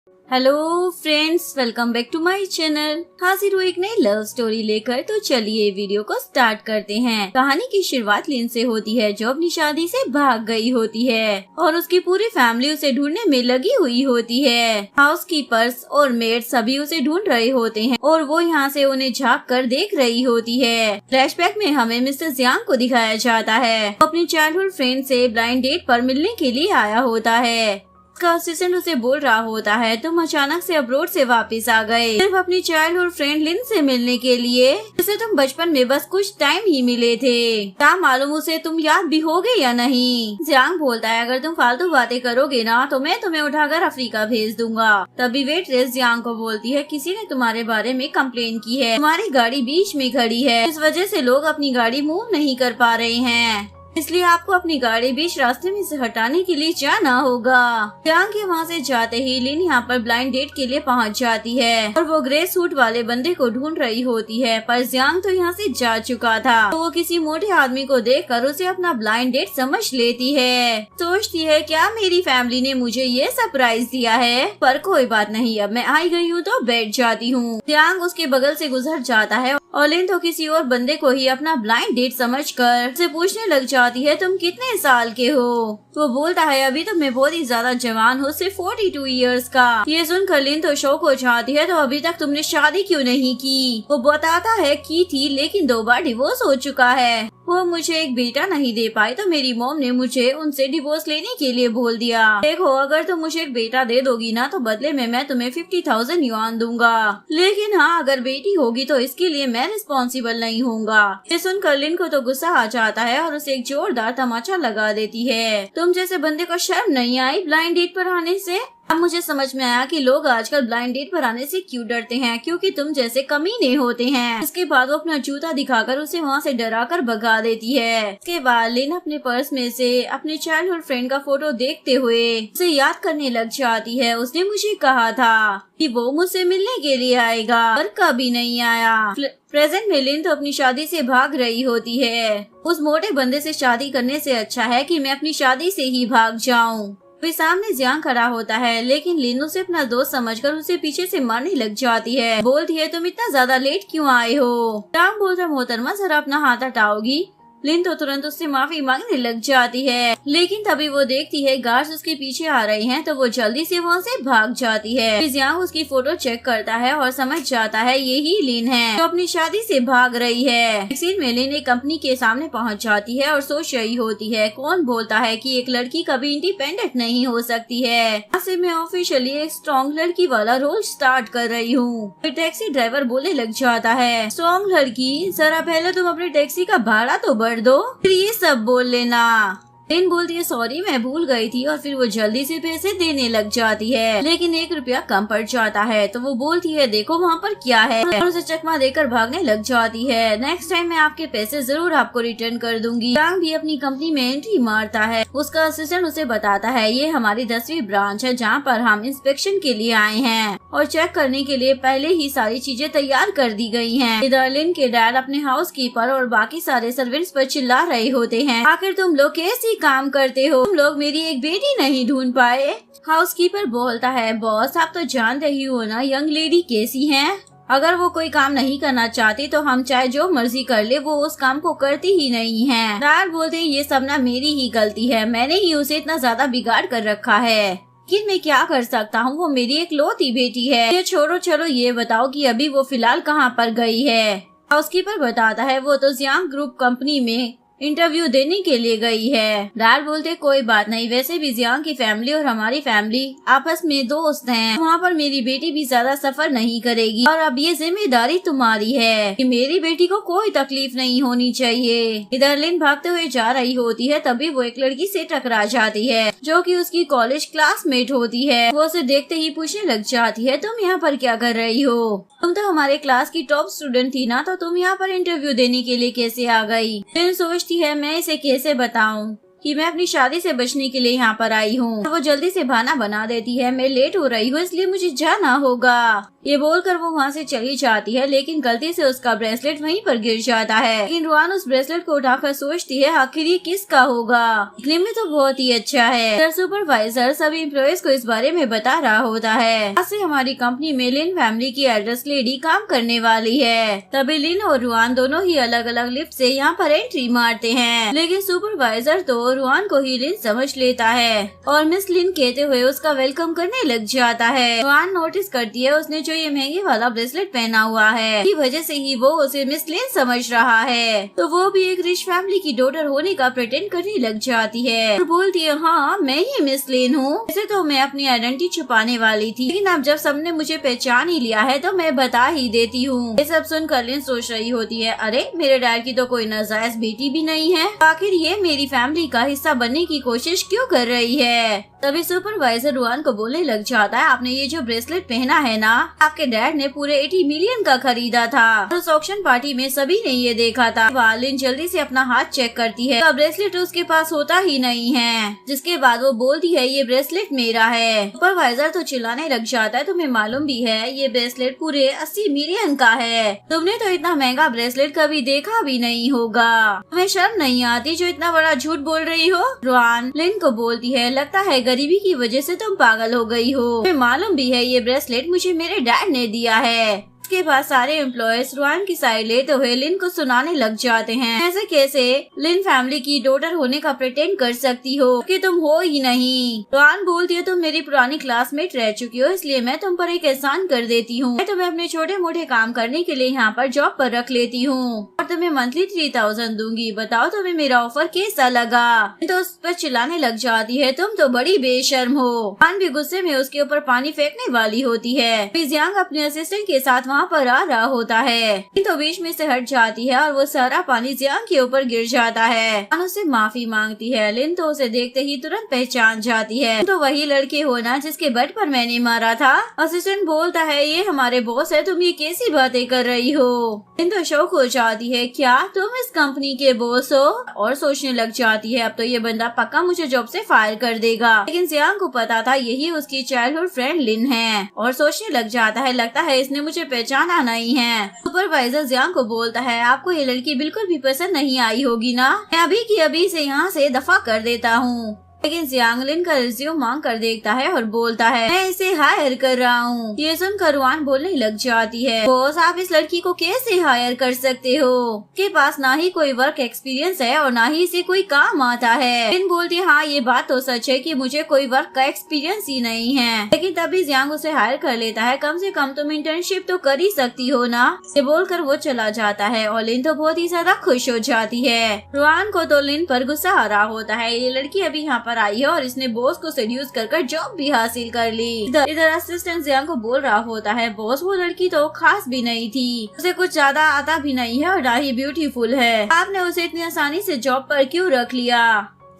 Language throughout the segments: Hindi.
Hello friends, welcome back to my channel. हाजिर हूँ एक नई लव स्टोरी लेकर। तो चलिए वीडियो को स्टार्ट करते हैं। कहानी की शुरुआत लिन से होती है, जो अपनी शादी से भाग गई होती है और उसकी पूरी फैमिली उसे ढूंढने में लगी हुई होती है। हाउसकीपर्स और मेड सभी उसे ढूंढ रहे होते हैं और वो यहाँ से उन्हें झाँक कर देख रही होती है। फ्लैशबैक में हमें मिस्टर जियांग को दिखाया जाता है। वो अपनी चाइल्डहुड फ्रेंड से ब्लाइंड डेट पर मिलने के लिए आया होता है। उसका असिस्टेंट उसे बोल रहा होता है, तुम अचानक से अब्रोड से वापस आ गए सिर्फ अपनी चाइल्डहुड फ्रेंड लिन से मिलने के लिए, जिसे तुम बचपन में बस कुछ टाइम ही मिले थे। क्या मालूम उसे तुम याद भी होगे या नहीं। जियांग बोलता है, अगर तुम फालतू बातें करोगे ना तो मैं तुम्हें उठाकर अफ्रीका भेज दूंगा। तभी वेट्रेस जियांग को बोलती है, किसी ने तुम्हारे बारे में कंप्लेन की है, तुम्हारी गाड़ी बीच में खड़ी है, इस वजह से लोग अपनी गाड़ी मूव नहीं कर पा रहे हैं, इसलिए आपको अपनी गाड़ी बीच रास्ते में से हटाने के लिए जाना होगा। जियांग के वहाँ से जाते ही लिन यहाँ पर ब्लाइंड डेट के लिए पहुँच जाती है और वो ग्रे सूट वाले बंदे को ढूंढ रही होती है, पर जियांग तो यहाँ से जा चुका था। तो वो किसी मोटे आदमी को देखकर उसे अपना ब्लाइंड डेट समझ लेती है। सोचती है, क्या मेरी फैमिली ने मुझे ये सरप्राइज दिया है, पर कोई बात नहीं, अब मैं आई गई हूँ तो बैठ जाती हूँ। जियांग उसके बगल से गुजर जाता है और लिन तो किसी और बंदे को ही अपना ब्लाइंड डेट समझकर उसे पूछने लग जाती है, तुम कितने साल के हो। वो बोलता है, अभी तो मैं बहुत ही ज्यादा जवान हूँ, सिर्फ 42 इयर्स का। ये सुनकर लिन तो शौक हो जाती है, तो अभी तक तुमने शादी क्यों नहीं की। वो बताता है की थी, लेकिन 2 बार डिवोर्स हो चुका है। वो मुझे एक बेटा नहीं दे पाई तो मेरी मॉम ने मुझे उनसे डिवोर्स लेने के लिए बोल दिया। देखो, अगर तुम मुझे एक बेटा दे दोगी ना तो बदले में मैं तुम्हें 50,000 युआन दूंगा, लेकिन हाँ, अगर बेटी होगी तो इसके लिए मैं रिस्पॉन्सिबल नहीं होऊंगा। ये सुनकर लिन को तो गुस्सा आ जाता है और उसे एक जोरदार तमाचा लगा देती है। तुम जैसे बंदे को शर्म नहीं आई ब्लाइंड डेट पर आने से। अब मुझे समझ में आया कि लोग आजकल ब्लाइंड डेट पर आने से क्यों डरते हैं, क्योंकि तुम जैसे कमीने होते हैं। इसके बाद वो अपना जूता दिखाकर उसे वहाँ से डराकर भगा देती है। इसके बाद लिन अपने पर्स में से अपने चाइल्डहुड फ्रेंड का फोटो देखते हुए उसे याद करने लग जाती है। उसने मुझे कहा था कि वो मुझसे मिलने के लिए आएगा, पर कभी नहीं आया। प्रेजेंट में लिन तो अपनी शादी से भाग रही होती है। उस मोटे बंदे से शादी करने से अच्छा है कि मैं अपनी शादी से ही भाग जाऊँ। फिर सामने जियांग खड़ा होता है, लेकिन लिन उसे अपना दोस्त समझकर उसे पीछे से मारने लग जाती है। बोलती है, तुम इतना ज्यादा लेट क्यों आए हो। जियांग बोलता, मोहतरमा जरा अपना हाथ हटाओगी। लिन तो तुरंत उससे माफी मांगने लग जाती है, लेकिन तभी वो देखती है गार्ड्स उसके पीछे आ रहे हैं, तो वो जल्दी से वहाँ से भाग जाती है। फिर जियांग उसकी फोटो चेक करता है और समझ जाता है यही लिन है जो अपनी शादी से भाग रही है। एक सीन में लिन एक कंपनी के सामने पहुँच जाती है और सोच रही होती है, कौन बोलता है कि एक लड़की कभी इंडिपेंडेंट नहीं हो सकती है। आज से मैं ऑफिशियली एक स्ट्रॉन्ग लड़की वाला रोल स्टार्ट कर रही हूँ। फिर टैक्सी ड्राइवर बोलने लग जाता है, स्ट्रॉन्ग लड़की, जरा पहले तुम अपने टैक्सी का भाड़ा तो दो, फिर ये सब बोल लेना। लिन बोलती है, सॉरी मैं भूल गई थी, और फिर वो जल्दी से पैसे देने लग जाती है, लेकिन 1 रुपया कम पड़ जाता है। तो वो बोलती है, देखो वहाँ पर क्या है, और उसे चकमा देकर भागने लग जाती है। नेक्स्ट टाइम मैं आपके पैसे जरूर आपको रिटर्न कर दूंगी। जियांग भी अपनी कंपनी में एंट्री मारता है। उसका असिस्टेंट उसे बताता है, ये हमारी 10वीं ब्रांच है जहाँ पर हम इंस्पेक्शन के लिए आए हैं और चेक करने के लिए पहले ही सारी चीजें तैयार कर दी गई है। इधर लिन के डैड अपने हाउस कीपर और बाकी सारे सर्वेंट्स पर चिल्ला रहे होते हैं, आखिर तुम लोग कैसी काम करते हो, तुम लोग मेरी एक बेटी नहीं ढूंढ पाए। हाउसकीपर बोलता है, बॉस आप तो जानते ही हो ना यंग लेडी कैसी हैं। अगर वो कोई काम नहीं करना चाहती तो हम चाहे जो मर्जी कर ले, वो उस काम को करती ही नहीं है। डैड बोलते हैं, ये सब ना मेरी ही गलती है, मैंने ही उसे इतना ज्यादा बिगाड़ कर रखा है, लेकिन मैं क्या कर सकता हूँ, वो मेरी एक लौती बेटी है। ये छोड़ो, चलो ये बताओ कि अभी वो फिलहाल कहाँ पर गई है। हाउसकीपर बताता है, वो तो जियांग ग्रुप कंपनी में इंटरव्यू देने के लिए गई है। डैड बोलते, कोई बात नहीं, वैसे भी जियांग की फैमिली और हमारी फैमिली आपस में दोस्त हैं, वहाँ पर मेरी बेटी भी ज्यादा सफर नहीं करेगी, और अब ये जिम्मेदारी तुम्हारी है कि मेरी बेटी को कोई तकलीफ नहीं होनी चाहिए। इधर लिन भागते हुए जा रही होती है, तभी वो एक लड़की से टकरा जाती है जो कि उसकी कॉलेज क्लासमेट होती है। वो उसे देखते ही पूछने लग जाती है, तुम यहाँ पर क्या कर रही हो, तुम तो हमारे क्लास की टॉप स्टूडेंट थी ना, तो तुम यहाँ पर इंटरव्यू देने के लिए कैसे आ गई। लिन सोचती है, मैं इसे कैसे बताऊं, कि मैं अपनी शादी से बचने के लिए यहाँ पर आई हूँ। वो जल्दी से बहाना बना देती है, मैं लेट हो रही हूँ इसलिए मुझे जाना होगा। ये बोलकर वो वहाँ से चली जाती है, लेकिन गलती से उसका ब्रेसलेट वहीं पर गिर जाता है। लेकिन रुआन उस ब्रेसलेट को उठाकर सोचती है आखिर ये किसका होगा, दिखने में तो बहुत ही अच्छा है। सुपरवाइजर सभी एम्प्लॉयज को इस बारे में बता रहा होता है। आज से हमारी कंपनी में लिन फैमिली की एड्रेस लेडी काम करने वाली है। तभी लिन और रुआन दोनों ही अलग अलग लिफ्ट से यहाँ पर एंट्री मारते हैं, लेकिन सुपरवाइजर तो रुआन को ही लिन समझ लेता है और मिस लिन कहते हुए उसका वेलकम करने लग जाता है। रुआन नोटिस करती है उसने ये महंगे वाला ब्रेसलेट पहना हुआ है, की वजह से ही वो उसे मिस लिन समझ रहा है। तो वो भी एक रिच फैमिली की डॉटर होने का प्रिटेंड करने लग जाती है और बोलती है हाँ मैं ही मिस लिन हूँ। वैसे तो मैं अपनी आइडेंटिटी छुपाने वाली थी, लेकिन अब जब सबने मुझे पहचान ही लिया है तो मैं बता ही देती हूँ। ये सब सुनकर लिन सोच रही होती है अरे मेरे डैड की तो कोई नाजायज बेटी भी नहीं है, आखिर ये मेरी फैमिली का हिस्सा बनने की कोशिश क्यों कर रही है। तभी सुपरवाइजर रुआन को बोलने लग जाता है आपने ये जो ब्रेसलेट पहना है ना, आपके डैड ने पूरे 80 मिलियन का खरीदा था और उस ऑक्शन पार्टी में सभी ने ये देखा था। लिन जल्दी से अपना हाथ चेक करती है, ब्रेसलेट उसके पास होता ही नहीं है, जिसके बाद वो बोलती है ये ब्रेसलेट मेरा है। सुपरवाइजर तो चिल्लाने लग जाता है तुम्हें मालूम भी है ये ब्रेसलेट पूरे 80 मिलियन का है, तुमने तो इतना महंगा ब्रेसलेट कभी देखा भी नहीं होगा, तुम्हें शर्म नहीं आती जो इतना बड़ा झूठ बोल रही हो। रुआन लिन को बोलती है लगता है गरीबी की वजह से तुम पागल हो गई हो, तुम्हें मालूम भी है ये ब्रेसलेट मुझे मेरे डैड ने दिया है। उसके बाद सारे एम्प्लॉयज रुआन की साइड लेते हुए लिन को सुनाने लग जाते हैं ऐसे कैसे लिन फैमिली की डॉटर होने का प्रिटेंड कर सकती हो कि तुम हो ही नहीं। रुआन बोलती है तुम मेरी पुरानी क्लासमेट रह चुकी हो इसलिए मैं तुम पर एक एहसान कर देती हूँ, मैं तुम्हें अपने छोटे मोटे काम करने के लिए यहाँ पर जॉब पर रख लेती हूँ और तुम्हें मंथली 3000 दूंगी, बताओ तुम्हें मेरा ऑफर कैसा लगा। तो उस पर चिल्लाने लग जाती है तुम तो बड़ी बेशर्म हो। रुआन भी गुस्से में उसके ऊपर पानी फेंकने वाली होती है। जियांग अपने असिस्टेंट के साथ वहाँ पर आ रहा होता है, तो बीच में से हट जाती है और वो सारा पानी जियांग के ऊपर गिर जाता है। उससे माफी मांगती है, लिन तो उसे देखते ही तुरंत पहचान जाती है, तो वही लड़के हो ना जिसके बेड पर मैंने मारा था। असिस्टेंट बोलता है ये हमारे बॉस है, तुम ये कैसी बातें कर रही हो। लिन तो शौक हो जाती है क्या तुम इस कंपनी के बॉस हो, और सोचने लग जाती है अब तो ये बंदा पक्का मुझे जॉब से फायर कर देगा। लेकिन जियांग को पता था यही उसकी चाइल्डहुड फ्रेंड लिन है और सोचने लग जाता है लगता है इसने मुझे पहचाना नहीं है। सुपरवाइजर जियांग को बोलता है आपको ये लड़की बिल्कुल भी पसंद नहीं आई होगी ना, मैं अभी की अभी से यहाँ से दफा कर देता हूँ। लेकिन जियांग लिन का रिज्यूम मांग कर देखता है और बोलता है मैं इसे हायर कर रहा हूँ। ये सुनकर रुआन बोलने लग जाती है बॉस आप इस लड़की को कैसे हायर कर सकते हो, के पास ना ही कोई वर्क एक्सपीरियंस है और ना ही इसे कोई काम आता है। लिन बोलती है हाँ ये बात तो सच है कि मुझे कोई वर्क का एक्सपीरियंस ही नहीं है, लेकिन तभी जियांग उसे हायर कर लेता है, कम से कम तुम इंटर्नशिप तो कर ही सकती हो ना। ये बोलकर वो चला जाता है और लिन तो बहुत ही ज्यादा खुश हो जाती है। रुआन को तो लिन पर गुस्सा आ रहा होता है, ये लड़की अभी यहाँ आई है और इसने बॉस को सेड्यूस कर जॉब भी हासिल कर ली। इधर असिस्टेंट जियांग को बोल रहा होता है बॉस वो लड़की तो खास भी नहीं थी, उसे कुछ ज्यादा आता भी नहीं है और ना ही ब्यूटीफुल है, आपने उसे इतनी आसानी से जॉब पर क्यों रख लिया।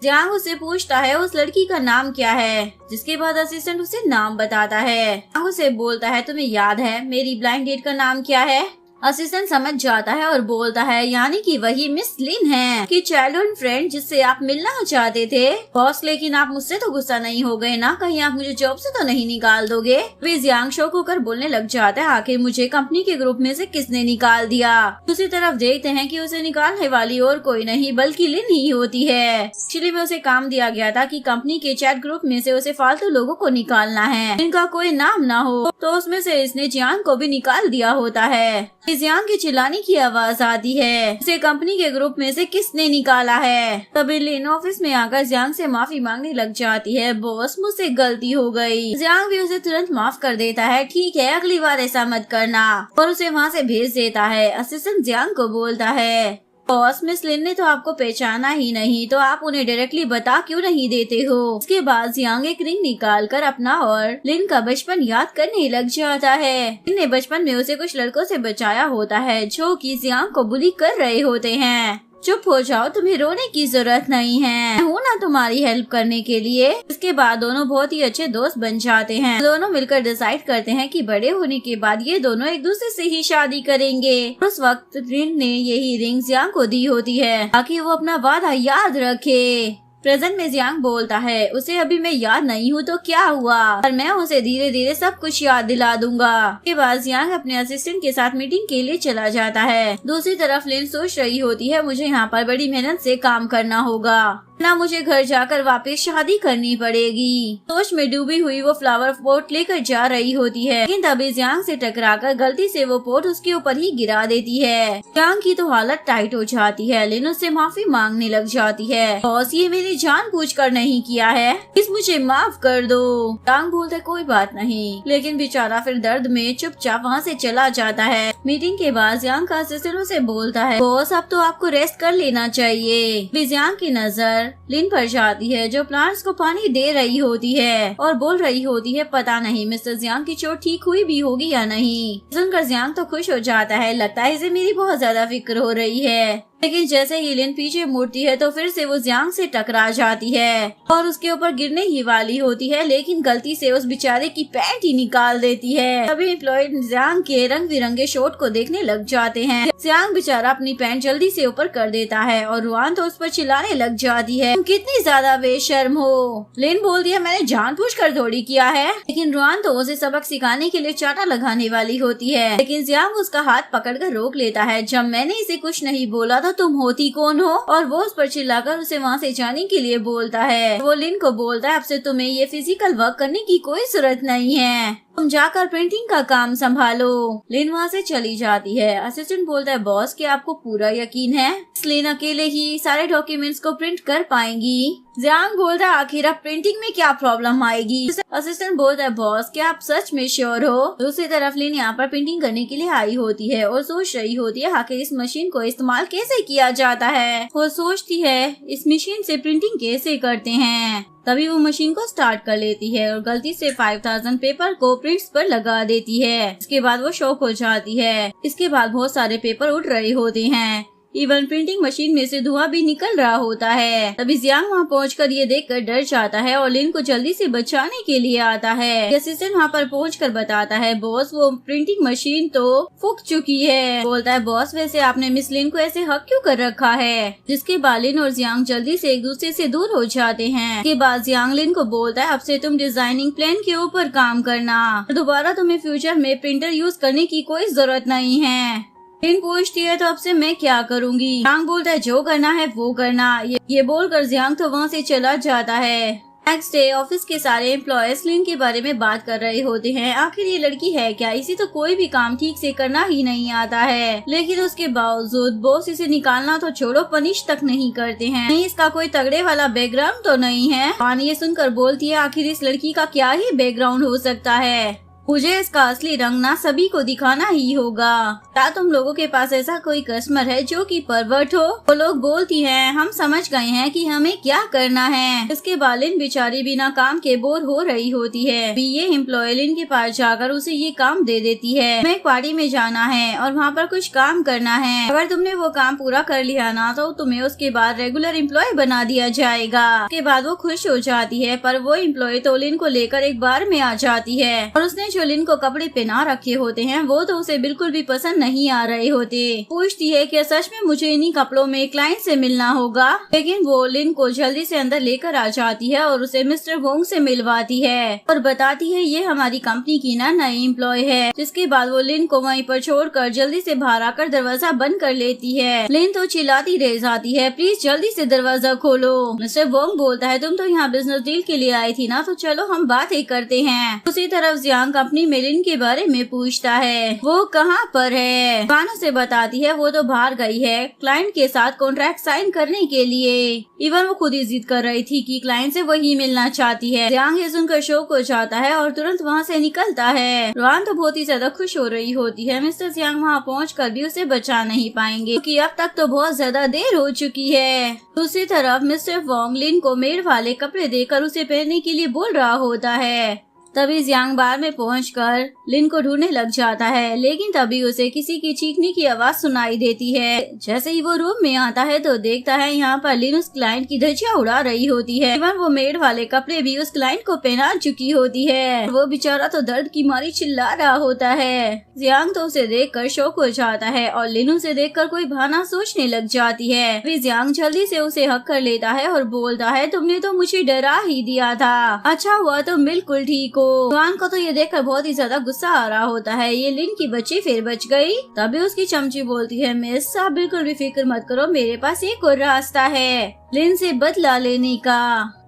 जियांग उससे पूछता है उस लड़की का नाम क्या है, जिसके बाद असिस्टेंट उसे नाम बताता है। जियांग उसे बोलता है तुम्हें याद है मेरी ब्लाइंड डेट का नाम क्या है। असिस्टेंट समझ जाता है और बोलता है यानी कि वही मिस लिन है कि चाइल्डहुड फ्रेंड जिससे आप मिलना चाहते थे। बॉस लेकिन आप मुझसे तो गुस्सा नहीं हो गए ना, कहीं आप मुझे जॉब से तो नहीं निकाल दोगे। वे जियांग शौक होकर बोलने लग जाता है आखिर मुझे कंपनी के ग्रुप में से किसने निकाल दिया। दूसरी तरफ देखते हैं कि उसे निकालने वाली और कोई नहीं बल्कि लिन ही होती है। एक्चुअली में उसे काम दिया गया था कि कंपनी के चैट ग्रुप में से उसे फालतू लोगों को निकालना है, इनका कोई नाम ना हो, तो उसमें से इसने जियांग को भी निकाल दिया होता है। जियांग की चिल्लाने की आवाज आती है, इसे कंपनी के ग्रुप में से किसने निकाला है। तभी लिन ऑफिस में आकर जियांग से माफी मांगने लग जाती है, बॉस मुझसे गलती हो गई। जियांग भी उसे तुरंत माफ कर देता है, ठीक है अगली बार ऐसा मत करना, और उसे वहाँ से भेज देता है। असिस्टेंट जियांग को बोलता है बॉस मिस लिन ने तो आपको पहचाना ही नहीं, तो आप उन्हें डायरेक्टली बता क्यों नहीं देते हो। उसके बाद जियांग एक रिंग निकाल कर अपना और लिन का बचपन याद करने लग जाता है। लिन ने बचपन में उसे कुछ लड़कों से बचाया होता है जो कि जियांग को बुली कर रहे होते हैं। चुप हो जाओ, तुम्हें रोने की जरूरत नहीं है, मैं हूँ ना तुम्हारी हेल्प करने के लिए। इसके बाद दोनों बहुत ही अच्छे दोस्त बन जाते हैं। दोनों मिलकर डिसाइड करते हैं कि बड़े होने के बाद ये दोनों एक दूसरे से ही शादी करेंगे। उस वक्त लिन ने यही रिंग जियांग को दी होती है ताकि वो अपना वादा याद रखे। प्रेजेंट में जियांग बोलता है, उसे अभी मैं याद नहीं हूँ तो क्या हुआ, पर मैं उसे धीरे धीरे सब कुछ याद दिला दूंगा। के बाद जियांग अपने असिस्टेंट के साथ मीटिंग के लिए चला जाता है। दूसरी तरफ लिन सोच रही होती है, मुझे यहाँ पर बड़ी मेहनत से काम करना होगा, ना मुझे घर जाकर वापस शादी करनी पड़ेगी। सोच में डूबी हुई वो फ्लावर पॉट लेकर जा रही होती है, लेकिन तभी जियांग से टकराकर गलती से वो पॉट उसके ऊपर ही गिरा देती है। जियांग की तो हालत टाइट हो जाती है। लिन उससे माफी मांगने लग जाती है, बॉस ये मैंने जानबूझकर नहीं किया है, प्लीज मुझे माफ कर दो। जियांग बोलता है कोई बात नहीं, लेकिन बेचारा फिर दर्द में चुपचाप वहाँ से चला जाता है। मीटिंग के बाद जियांग का असिस्टेंट उसे बोलता है, बॉस अब तो आपको रेस्ट कर लेना चाहिए। जियांग की नजर लिन पर जाती है, जो प्लांट्स को पानी दे रही होती है और बोल रही होती है, पता नहीं मिस्टर जियांग की चोट ठीक हुई भी होगी या नहीं। सुनकर जियांग तो खुश हो जाता है, लगता है इसे मेरी बहुत ज्यादा फिक्र हो रही है। लेकिन जैसे ही लिन पीछे मुड़ती है तो फिर से वो जियांग से टकरा जाती है और उसके ऊपर गिरने ही वाली होती है, लेकिन गलती से उस बेचारे की पैंट ही निकाल देती है। तभी एम्प्लॉय जियांग के रंग बिरंगे शॉट को देखने लग जाते हैं। जियांग बेचारा अपनी पैंट जल्दी से ऊपर कर देता है और रुआन तो उस पर चिल्लाने लग जाती है, तुम कितनी ज्यादा बेशर्म हो। लिन बोलती है, मैंने जानबूझकर थोड़ी किया है। लेकिन रुआन तो उसे सबक सिखाने के लिए चाटा लगाने वाली होती है, लेकिन जियांग उसका हाथ पकड़कर रोक लेता है। जब मैंने इसे कुछ नहीं बोला था, तुम होती कौन हो? और वो उस पर चिल्लाकर उसे वहाँ से जाने के लिए बोलता है। वो लिन को बोलता है, अब से तुम्हें ये फिजिकल वर्क करने की कोई जरूरत नहीं है, तुम जाकर प्रिंटिंग का काम संभालो। लिन वहाँ से चली जाती है। असिस्टेंट बोलता है, बॉस क्या आपको पूरा यकीन है लिन अकेले ही सारे डॉक्यूमेंट्स को प्रिंट कर पाएंगी? जियांग बोलता है, आखिर अब प्रिंटिंग में क्या प्रॉब्लम आएगी? असिस्टेंट बोलता है, बॉस क्या आप सच में श्योर हो? दूसरी तरफ लिन यहाँ पर प्रिंटिंग करने के लिए आई होती है और सोच रही होती है, आखिर इस मशीन को इस्तेमाल कैसे किया जाता है। वो सोचती है इस मशीन से प्रिंटिंग कैसे करते हैं। तभी वो मशीन को स्टार्ट कर लेती है और गलती से 5000 पेपर को प्रिंट्स पर लगा देती है। इसके बाद वो शॉक हो जाती है। इसके बाद बहुत सारे पेपर उड़ रहे होते हैं, इवन प्रिंटिंग मशीन में से धुआं भी निकल रहा होता है। तभी जियांग वहाँ पहुंचकर ये देखकर डर जाता है और लिन को जल्दी से बचाने के लिए आता है। असिस्टेंट वहाँ पर पहुंचकर बताता है, बॉस वो प्रिंटिंग मशीन तो फूक चुकी है। बोलता है, बॉस वैसे आपने मिस लिन को ऐसे हक क्यों कर रखा है? जिसके बाद लिन और जियांग जल्दी से एक दूसरे से दूर हो जाते हैं। इसके बाद जियांग लिन को बोलता है, अब से तुम डिजाइनिंग प्लान के ऊपर काम करना, दोबारा तुम्हें फ्यूचर में प्रिंटर यूज करने की कोई जरूरत नहीं है। लिन पूछती है, तो अब से मैं क्या करूंगी? जियांग बोलता है, जो करना है वो करना। ये बोलकर जियांग तो वहाँ से चला जाता है। नेक्स्ट डे ऑफिस के सारे एम्प्लॉयज लिन के बारे में बात कर रहे होते हैं। आखिर ये लड़की है क्या? इसे तो कोई भी काम ठीक से करना ही नहीं आता है, लेकिन उसके बावजूद बॉस इसे निकालना तो छोड़ो, पनिश तक नहीं करते हैं। नहीं इसका कोई तगड़े वाला बैकग्राउंड तो नहीं है? पानी ये सुनकर बोलती है, आखिर इस लड़की का क्या ही बैकग्राउंड हो सकता है? मुझे इसका असली रंग ना सभी को दिखाना ही होगा। क्या तुम लोगों के पास ऐसा कोई कस्टमर है जो कि परवर्ट हो? वो लोग बोलती हैं, हम समझ गए हैं कि हमें क्या करना है। इसके बाद लिन बेचारी बिना काम के बोर हो रही होती है। ये एम्प्लॉय लिन के पास जाकर उसे ये काम दे देती है, हमें एक पार्टी में जाना है और वहाँ पर कुछ काम करना है। अगर तुमने वो काम पूरा कर लिया ना तो तुम्हें उसके बाद रेगुलर एम्प्लॉय बना दिया जाएगा। उसके बाद वो खुश हो जाती है, पर वो एम्प्लॉय तो लिन को लेकर एक बार में आ जाती है और उसने जो लिन को कपड़े पहना रखे होते हैं वो तो उसे बिल्कुल भी पसंद नहीं आ रहे होते। पूछती है कि सच में मुझे इन्हीं कपड़ों में क्लाइंट से मिलना होगा, लेकिन वो लिन को जल्दी से अंदर लेकर आ जाती है और उसे मिस्टर वोंग से मिलवाती है और बताती है ये हमारी कंपनी की ना नई एम्प्लॉय है। जिसके बाद वो लिन को वहीं पर छोड़कर जल्दी से बाहर आकर दरवाजा बंद कर लेती है। लिन तो चिल्लाती रह जाती है, प्लीज जल्दी से दरवाजा खोलो। मिस्टर वोंग बोलता है, तुम तो यहाँ बिजनेस डील के लिए आई थी ना, तो चलो हम बातें करते हैं। उसी तरफ जियांग कंपनी में लिन के बारे में पूछता है, वो कहाँ पर है? कानो से बताती है वो तो बाहर गई है क्लाइंट के साथ कॉन्ट्रैक्ट साइन करने के लिए। इवन वो खुद ही जिद कर रही थी कि क्लाइंट से वही मिलना चाहती है। जियांग ये सुनकर शौक हो जाता है और तुरंत वहाँ से निकलता है। रुआन तो बहुत ही ज्यादा खुश हो रही होती है। मिस्टर जियांग वहाँ पहुँचकर भी उसे बचा नहीं पाएंगे क्योंकि अब तक तो बहुत ज्यादा देर हो चुकी है। दूसरी तरफ मिस्टर वोंग लिन को मेड वाले कपड़े देकर उसे पहनने के लिए बोल रहा होता है। तभी जियांग बार में पहुंचकर लिन को ढूंढने लग जाता है, लेकिन तभी उसे किसी की चीखने की आवाज सुनाई देती है। जैसे ही वो रूम में आता है तो देखता है यहाँ पर लिन उस क्लाइंट की धज्जियां उड़ा रही होती है। इवन वो मेड वाले कपड़े भी उस क्लाइंट को पहना चुकी होती है। वो बेचारा तो दर्द की मारी चिल्ला रहा होता है। जियांग तो उसे देखकर शॉक हो जाता है और लिन उसे देखकर कोई बहाना सोचने लग जाती है। वे जियांग जल्दी से उसे हक कर लेता है और बोलता है, तुमने तो मुझे डरा ही दिया था, अच्छा हुआ तुम बिल्कुल ठीक हो। जुआन को तो ये देखकर बहुत ही ज्यादा गुस्सा आ रहा होता है। ये लिन की बच्ची फिर बच गई। तभी उसकी चमची बोलती है, मिस आप बिल्कुल भी फिक्र मत करो, मेरे पास एक और रास्ता है लिन से बदला लेने का।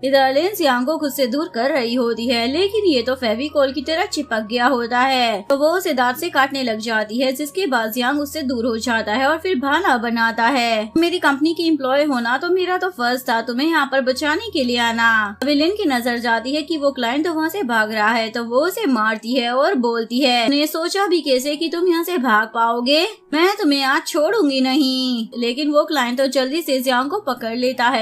इधर लिन जियांग को खुद से दूर कर रही होती है, लेकिन ये तो फेविकोल की तरह चिपक गया होता है, तो वो उसे दांत से काटने लग जाती है, जिसके बाद जियांग उससे दूर हो जाता है और फिर बहाना बनाता है, मेरी कंपनी की एम्प्लॉय होना तो मेरा तो फर्ज था, तुम्हें यहाँ पर बचाने के लिए आना। अभी लिन की नजर जाती है कि वो क्लाइंट तो वहाँ से भाग रहा है, तो वो उसे मारती है और बोलती है, तुमने सोचा भी कैसे कि तुम यहाँ से भाग पाओगे, मैं तुम्हें आज छोड़ूंगी नहीं। लेकिन वो क्लाइंट तो जल्दी से जियांग को पकड़ लेता है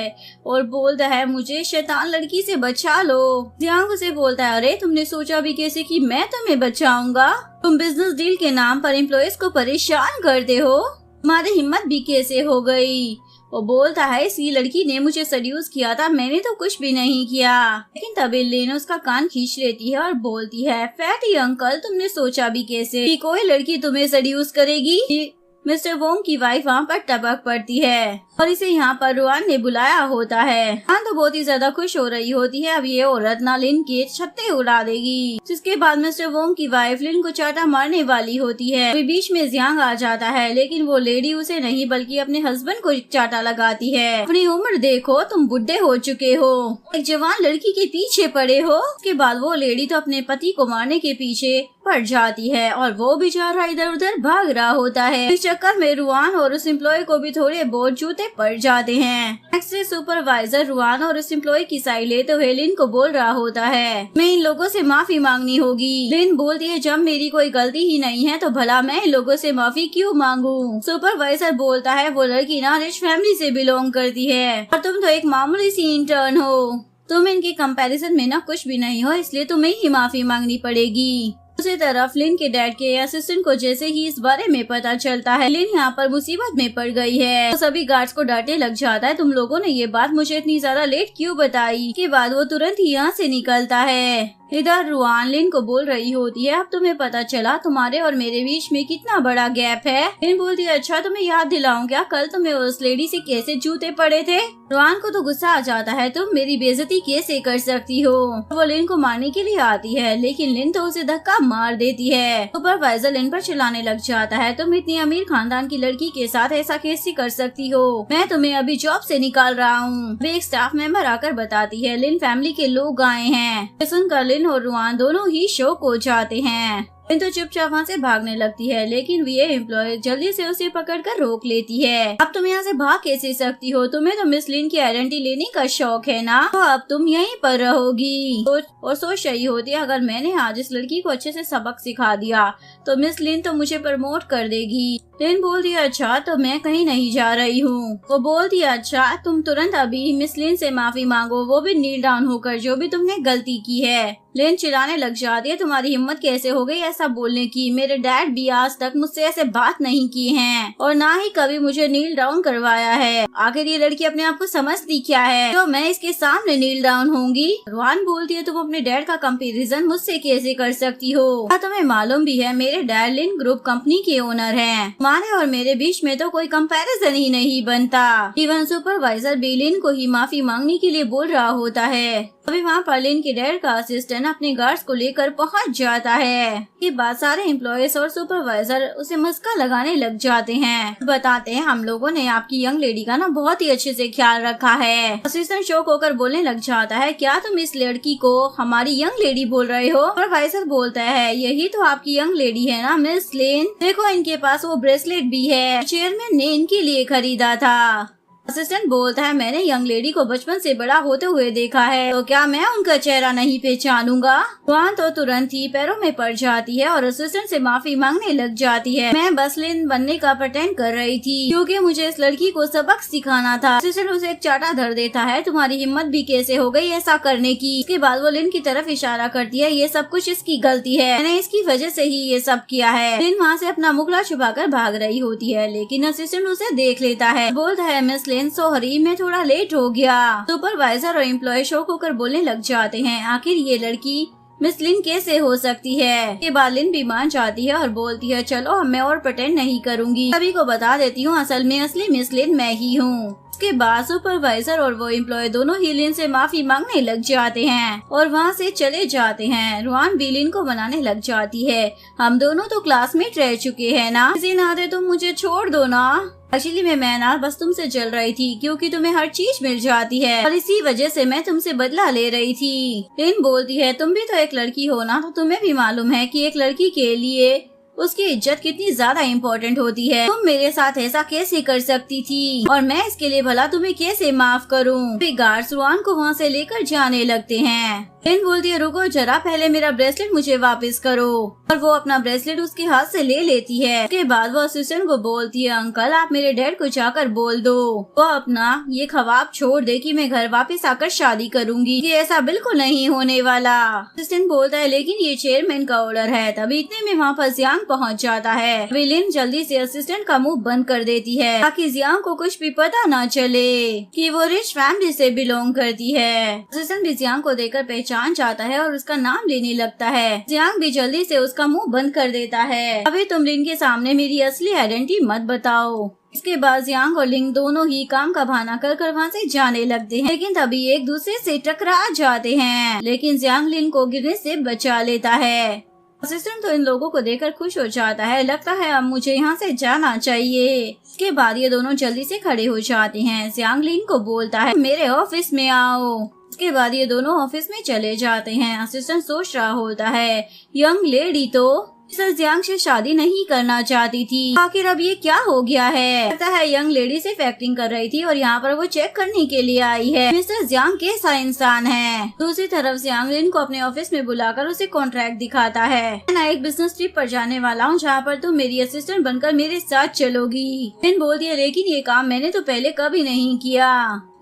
और बोलता है, मुझे शैतान लड़की से बचा लो। जियांग उसे बोलता है, अरे तुमने सोचा भी कैसे कि मैं तुम्हें बचाऊंगा, तुम बिजनेस डील के नाम पर एम्प्लॉयज को परेशान करते हो, तुम्हारी हिम्मत भी कैसे हो गई। वो बोलता है, इसी लड़की ने मुझे सड्यूस किया था, मैंने तो कुछ भी नहीं किया। लेकिन तभी लिन उसका कान खींच लेती है और बोलती है, फैटी अंकल तुमने सोचा भी कैसे कि कोई लड़की तुम्हें सड्यूस करेगी। मिस्टर वोंग की वाइफ वहाँ पर टपक पड़ती है और इसे यहाँ पर रुआन ने बुलाया होता है। हाँ तो बहुत ही ज्यादा खुश हो रही होती है, अब ये औरत ना लिन के छत्ते उड़ा देगी। जिसके बाद मिस्टर वोंग की वाइफ लिन को चाटा मारने वाली होती है। अभी बीच में जियांग आ जाता है, लेकिन वो लेडी उसे नहीं बल्कि अपने हस्बैंड को चाटा लगाती है। अपनी उम्र देखो, तुम बुढ़े हो चुके हो, एक जवान लड़की के पीछे पड़े हो। उसके बाद वो लेडी तो अपने पति को मारने के पीछे पड़ जाती है और वो बेचारा इधर उधर भाग रहा होता है। इस चक्कर में रुआन और उस एम्प्लॉय को भी थोड़े बहुत जूते पड़ जाते हैं। नेक्स्ट सुपरवाइजर रुआन और उस एम्प्लॉय की साइड लेते हुए लिन को बोल रहा होता है, मैं इन लोगों से माफी मांगनी होगी। लिन बोलती है, जब मेरी कोई गलती ही नहीं है तो भला मैं इन लोगों से माफी क्यों मांगू। सुपरवाइजर बोलता है, वो लड़की ना रिच फैमिली से बिलोंग करती है और तुम तो एक मामूली सी इंटर्न हो, तुम इनके कंपैरिजन में ना कुछ भी नहीं हो, इसलिए तुम्हें ही माफी मांगनी पड़ेगी। दूसरी तरफ लिन के डैड के असिस्टेंट को जैसे ही इस बारे में पता चलता है लिन यहाँ पर मुसीबत में पड़ गई है, तो सभी गार्ड्स को डांटने लग जाता है, तुम लोगों ने ये बात मुझे इतनी ज्यादा लेट क्यों बताई। के बाद वो तुरंत ही यहाँ से निकलता है। इधर रुआन लिन को बोल रही होती है, अब तुम्हें पता चला तुम्हारे और मेरे बीच में कितना बड़ा गैप है। लिन बोलती है, अच्छा तुम्हें याद दिलाऊं क्या, कल तुम्हें उस लेडी से कैसे जूते पड़े थे। रुआन को तो गुस्सा आ जाता है, तुम मेरी बेइज्जती कैसे कर सकती हो। वो लिन को मारने के लिए आती है, लेकिन लिन तो उसे धक्का मार देती है। सुपरवाइजर लिन पर चिल्लाने लग जाता है, तुम इतनी अमीर खानदान की लड़की के साथ ऐसा कैसे कर सकती हो, मैं तुम्हें अभी जॉब से निकाल रहा हूँ। एक स्टाफ मेंबर आकर बताती है, लिन फैमिली के लोग आए हैं। सुनकर लिन और रुआन दोनों ही शॉक हो जाते हैं। लिन तो चुपचाप वहाँ से भागने लगती है, लेकिन ये एम्प्लॉय जल्दी से उसे पकड़कर रोक लेती है। अब तुम यहाँ से भाग कैसे सकती हो, तुम्हें तो मिस लिन की आइडेंटिटी लेने का शौक है ना, तो अब तुम यहीं पर रहोगी। और सोच रही होती है, अगर मैंने आज इस लड़की को अच्छे से सबक सिखा दिया तो मिस लिन तो मुझे प्रमोट कर देगी। लिन बोलती है, अच्छा तो मैं कहीं नहीं जा रही हूँ। वो बोलती है, अच्छा तुम तुरंत अभी मिस लिन से माफी मांगो, वो भी नील डाउन होकर, जो भी तुमने गलती की है। लिन चिल्लाने लग जाती है, तुम्हारी हिम्मत कैसे हो गई ऐसा बोलने की, मेरे डैड भी आज तक मुझसे ऐसे बात नहीं की हैं और ना ही कभी मुझे नील डाउन करवाया है। आखिर ये लड़की अपने आप को समझती क्या है तो मैं इसके सामने नील डाउन होंगी। रुआन बोलती है, तुम अपने डैड का कंपैरिजन मुझसे कैसे कर सकती हो, क्या तुम्हें मालूम भी है मेरे डैड लिन ग्रुप कंपनी के ओनर हैं, तुम्हारे और मेरे बीच में तो कोई कंपैरिजन ही नहीं बनता। इवन सुपरवाइजर भी लिन को ही माफी मांगने के लिए बोल रहा होता है। अभी वहाँ पर लिन के डैड का असिस्टेंट अपने गार्ड्स को लेकर पहुँच जाता है। के बाद सारे एम्प्लॉयज और सुपरवाइजर उसे मस्का लगाने लग जाते हैं, बताते हैं, हम लोगों ने आपकी यंग लेडी का ना बहुत ही अच्छे से ख्याल रखा है। असिस्टेंट शौक होकर बोलने लग जाता है, क्या तुम इस लड़की को हमारी यंग लेडी बोल रहे हो। सुपरवाइजर बोलता है, यही तो आपकी यंग लेडी है ना मिस लिन, देखो इनके पास वो ब्रेसलेट भी है, चेयरमैन ने इनके लिए खरीदा था। असिस्टेंट बोलता है मैंने यंग लेडी को बचपन से बड़ा होते हुए देखा है, तो क्या मैं उनका चेहरा नहीं पहचानूंगा। रुआन तो तुरंत ही पैरों में पड़ जाती है और असिस्टेंट से माफी मांगने लग जाती है। मैं बस लिन बनने का प्रेटेंड कर रही थी क्योंकि मुझे इस लड़की को सबक सिखाना था। असिस्टेंट उसे एक चाटा धर देता है, तुम्हारी हिम्मत भी कैसे हो गई ऐसा करने की। इसके बाद वो लिन की तरफ इशारा करती है, ये सब कुछ इसकी गलती है, मैंने इसकी वजह से ही ये सब किया है। लिन वहाँ से अपना मुखड़ा छुपाकर भाग रही होती है, लेकिन असिस्टेंट उसे देख लेता है। बोलता है मिस लिन सॉरी मैं थोड़ा लेट हो गया। सुपरवाइजर और एम्प्लॉय शौक होकर बोलने लग जाते हैं, आखिर ये लड़की मिस लिन कैसे हो सकती है। के बाद लिन भी मान जाती है और बोलती है चलो अब मैं और प्रेटेंड नहीं करूँगी, सभी को बता देती हूँ असल में असली मिस लिन मैं ही हूँ। उसके बाद सुपरवाइजर और वो एम्प्लॉय दोनों ही लिन से माफी मांगने लग जाते हैं और वहाँ से चले जाते हैं। रुआन भी लिन को मनाने लग जाती है, हम दोनों तो क्लासमेट रह चुके हैं ना, किसी नाते तुम मुझे छोड़ दो ना। एक्चुअली मैं ना बस तुमसे चल रही थी क्योंकि तुम्हें हर चीज मिल जाती है और इसी वजह से मैं तुमसे बदला ले रही थी। लिन बोलती है तुम भी तो एक लड़की हो ना, तो तुम्हें भी मालूम है कि एक लड़की के लिए उसकी इज्जत कितनी ज्यादा इम्पोर्टेंट होती है। तुम मेरे साथ ऐसा कैसे कर सकती थी और मैं इसके लिए भला तुम्हें कैसे माफ करूं। फिर गार्ड्स रुआन को वहाँ से लेकर जाने लगते हैं। लिन बोलती है रुको जरा, पहले मेरा ब्रेसलेट मुझे वापस करो, और वो अपना ब्रेसलेट उसके हाथ से ले लेती है। उसके बाद वो असिस्टेंट को बोलती है अंकल आप मेरे डैड को जाकर बोल दो वो अपना ये ख्वाब छोड़ दे कि मैं घर वापस आकर शादी करूंगी, ये ऐसा बिल्कुल नहीं होने वाला। असिस्टेंट बोलता है लेकिन ये चेयरमैन का ऑर्डर है। तभी इतने में वहाँ पर जियांग पहुँच जाता है। लिन जल्दी से असिस्टेंट का मुंह बंद कर देती है ताकि जियांग को कुछ भी पता न चले कि वो रिच फैमिली से बिलोंग करती है। असिस्टेंट भी जियांग को देखकर पहचान जाता है और उसका नाम लेने लगता है। जियांग भी जल्दी से उसका मुंह बंद कर देता है, अभी तुम लिन के सामने मेरी असली आइडेंटिटी मत बताओ। इसके बाद जियांग और लिंग दोनों ही काम का बहाना कर वहाँ से जाने लगते हैं, लेकिन तभी एक दूसरे से टकरा जाते हैं। लेकिन जियांग लिन को गिरने से बचा लेता है। असिस्टेंट तो इन लोगों को देखकर खुश हो जाता है, लगता है अब मुझे यहाँ से जाना चाहिए। इसके बाद ये दोनों जल्दी से खड़े हो जाते हैं। जियांग लिन को बोलता है मेरे ऑफिस में आओ। उसके बाद ये दोनों ऑफिस में चले जाते हैं। असिस्टेंट सोच रहा होता है यंग लेडी तो मिस्टर जियांग से शादी नहीं करना चाहती थी, आखिर अब ये क्या हो गया है। लगता है यंग लेडी सिर्फ एक्टिंग कर रही थी और यहाँ पर वो चेक करने के लिए आई है मिस्टर जियांग कैसा इंसान है। दूसरी तरफ जियांग लिन को अपने ऑफिस में बुलाकर उसे कॉन्ट्रैक्ट दिखाता है, मैं एक बिजनेस ट्रिप पर जाने वाला हूँ जहाँ पर तुम मेरी असिस्टेंट बनकर मेरे साथ चलोगी। लिन बोलती है लेकिन ये काम मैंने तो पहले कभी नहीं किया।